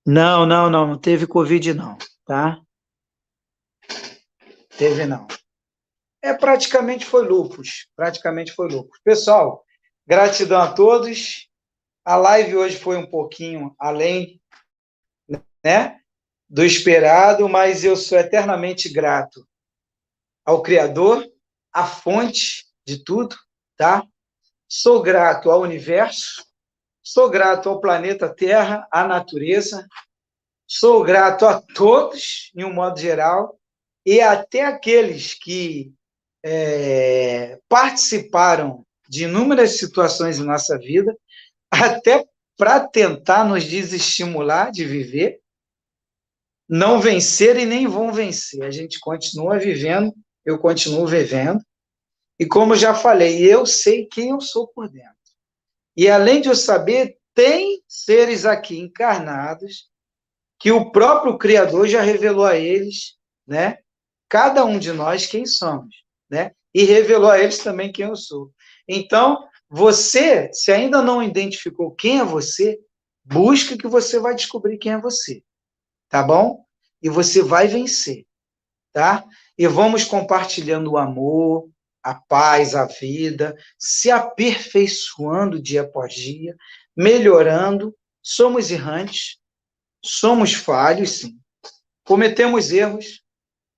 Não teve Covid não, tá? Teve não. Praticamente foi lupus. Pessoal, gratidão a todos. A live hoje foi um pouquinho além né, do esperado, mas eu sou eternamente grato ao Criador, à fonte de tudo, tá? Sou grato ao universo, sou grato ao planeta Terra, à natureza, sou grato a todos, em um modo geral, e até aqueles que participaram de inúmeras situações em nossa vida, até para tentar nos desestimular de viver, não vencer e nem vão vencer. A gente continua vivendo, eu continuo vivendo, e como já falei, eu sei quem eu sou por dentro. E além de eu saber, tem seres aqui encarnados que o próprio Criador já revelou a eles, né? Cada um de nós quem somos, né? E revelou a eles também quem eu sou. Então, você, se ainda não identificou quem é você, busque que você vai descobrir quem é você, tá bom? E você vai vencer, tá? E vamos compartilhando o amor, a paz, a vida, se aperfeiçoando dia após dia, melhorando. Somos errantes, somos falhos, sim. Cometemos erros,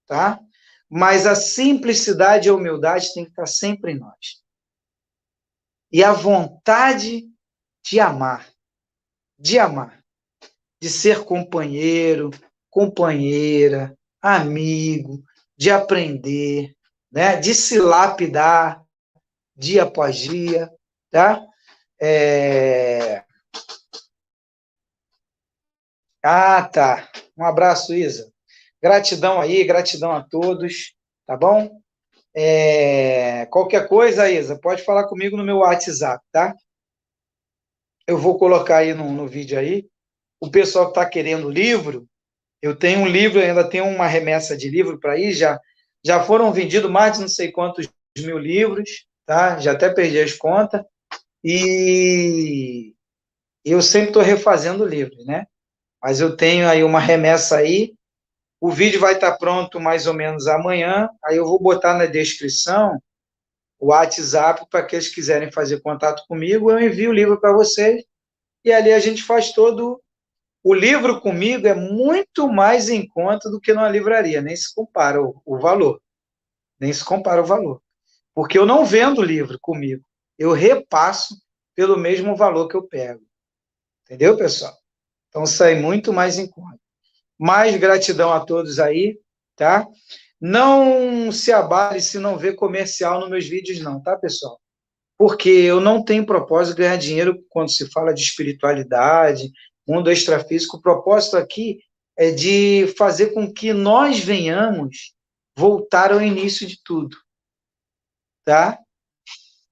tá? Mas a simplicidade e a humildade tem que estar sempre em nós. E a vontade de amar, de ser companheiro, companheira, amigo, de aprender, né? De se lapidar dia após dia, tá? Ah, tá. Um abraço, Isa. Gratidão aí, gratidão a todos, tá bom? Qualquer coisa, Isa, pode falar comigo no meu WhatsApp, tá? Eu vou colocar aí no vídeo aí. O pessoal que está querendo livro, eu tenho um livro, ainda tenho uma remessa de livro para ir, já foram vendidos mais de não sei quantos mil livros, tá? Já até perdi as contas. E eu sempre estou refazendo livros, né? Mas eu tenho aí uma remessa aí. O vídeo vai estar pronto mais ou menos amanhã. Aí eu vou botar na descrição o WhatsApp para aqueles que quiserem fazer contato comigo. Eu envio o livro para vocês e ali a gente faz todo. O livro comigo é muito mais em conta do que numa livraria, nem se compara o valor. Nem se compara o valor. Porque eu não vendo livro comigo. Eu repasso pelo mesmo valor que eu pego. Entendeu, pessoal? Então sai muito mais em conta. Mais gratidão a todos aí, tá? Não se abale se não vê comercial nos meus vídeos, não, tá, pessoal? Porque eu não tenho propósito de ganhar dinheiro quando se fala de espiritualidade, mundo extrafísico. O propósito aqui é de fazer com que nós venhamos voltar ao início de tudo, tá?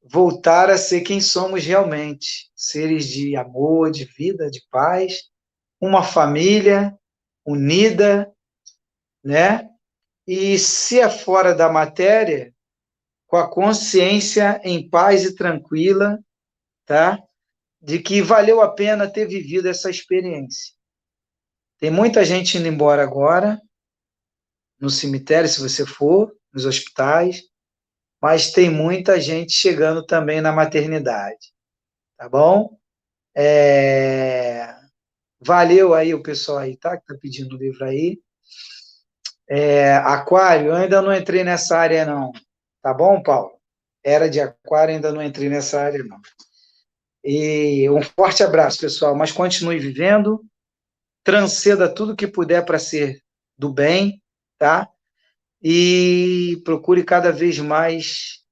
Voltar a ser quem somos realmente, seres de amor, de vida, de paz, uma família unida, né? E se é fora da matéria, com a consciência em paz e tranquila, tá? De que valeu a pena ter vivido essa experiência. Tem muita gente indo embora agora, no cemitério, se você for, nos hospitais, mas tem muita gente chegando também na maternidade, tá bom? Valeu aí o pessoal aí, tá? Que tá pedindo o livro aí. Aquário, eu ainda não entrei nessa área, não. Tá bom, Paulo? Era de aquário, ainda não entrei nessa área, não. E um forte abraço, pessoal. Mas continue vivendo, transcenda tudo que puder para ser do bem, tá? E procure cada vez mais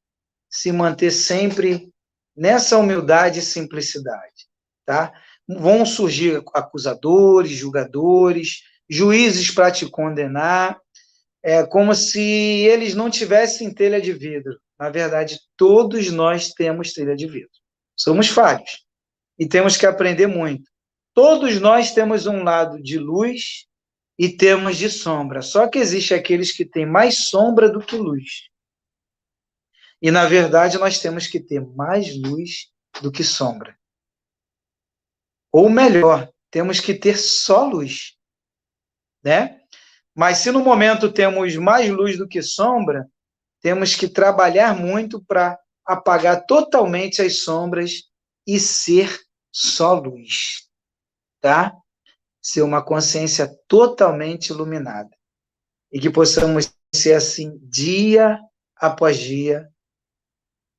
se manter sempre nessa humildade e simplicidade, tá? Vão surgir acusadores, julgadores, juízes para te condenar, como se eles não tivessem telha de vidro. Na verdade, todos nós temos telha de vidro. Somos falhos e temos que aprender muito. Todos nós temos um lado de luz e temos de sombra. Só que existe aqueles que têm mais sombra do que luz. E, na verdade, nós temos que ter mais luz do que sombra. Ou melhor, temos que ter só luz, né? Mas se no momento temos mais luz do que sombra, temos que trabalhar muito para apagar totalmente as sombras e ser só luz, tá? ser uma consciência totalmente iluminada. E que possamos ser assim dia após dia,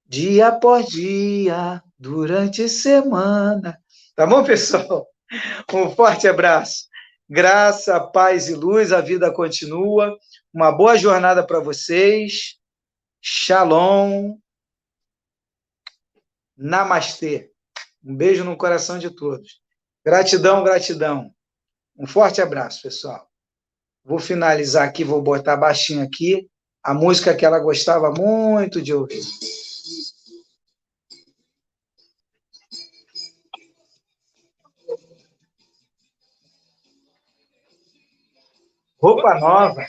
dia após dia, durante a semana. Tá bom, pessoal? Um forte abraço. Graça, paz e luz, a vida continua. Uma boa jornada para vocês. Shalom. Namastê. Um beijo no coração de todos. Gratidão, gratidão. Um forte abraço, pessoal. Vou finalizar aqui, vou botar baixinho aqui a música que ela gostava muito de ouvir. Roupa nova.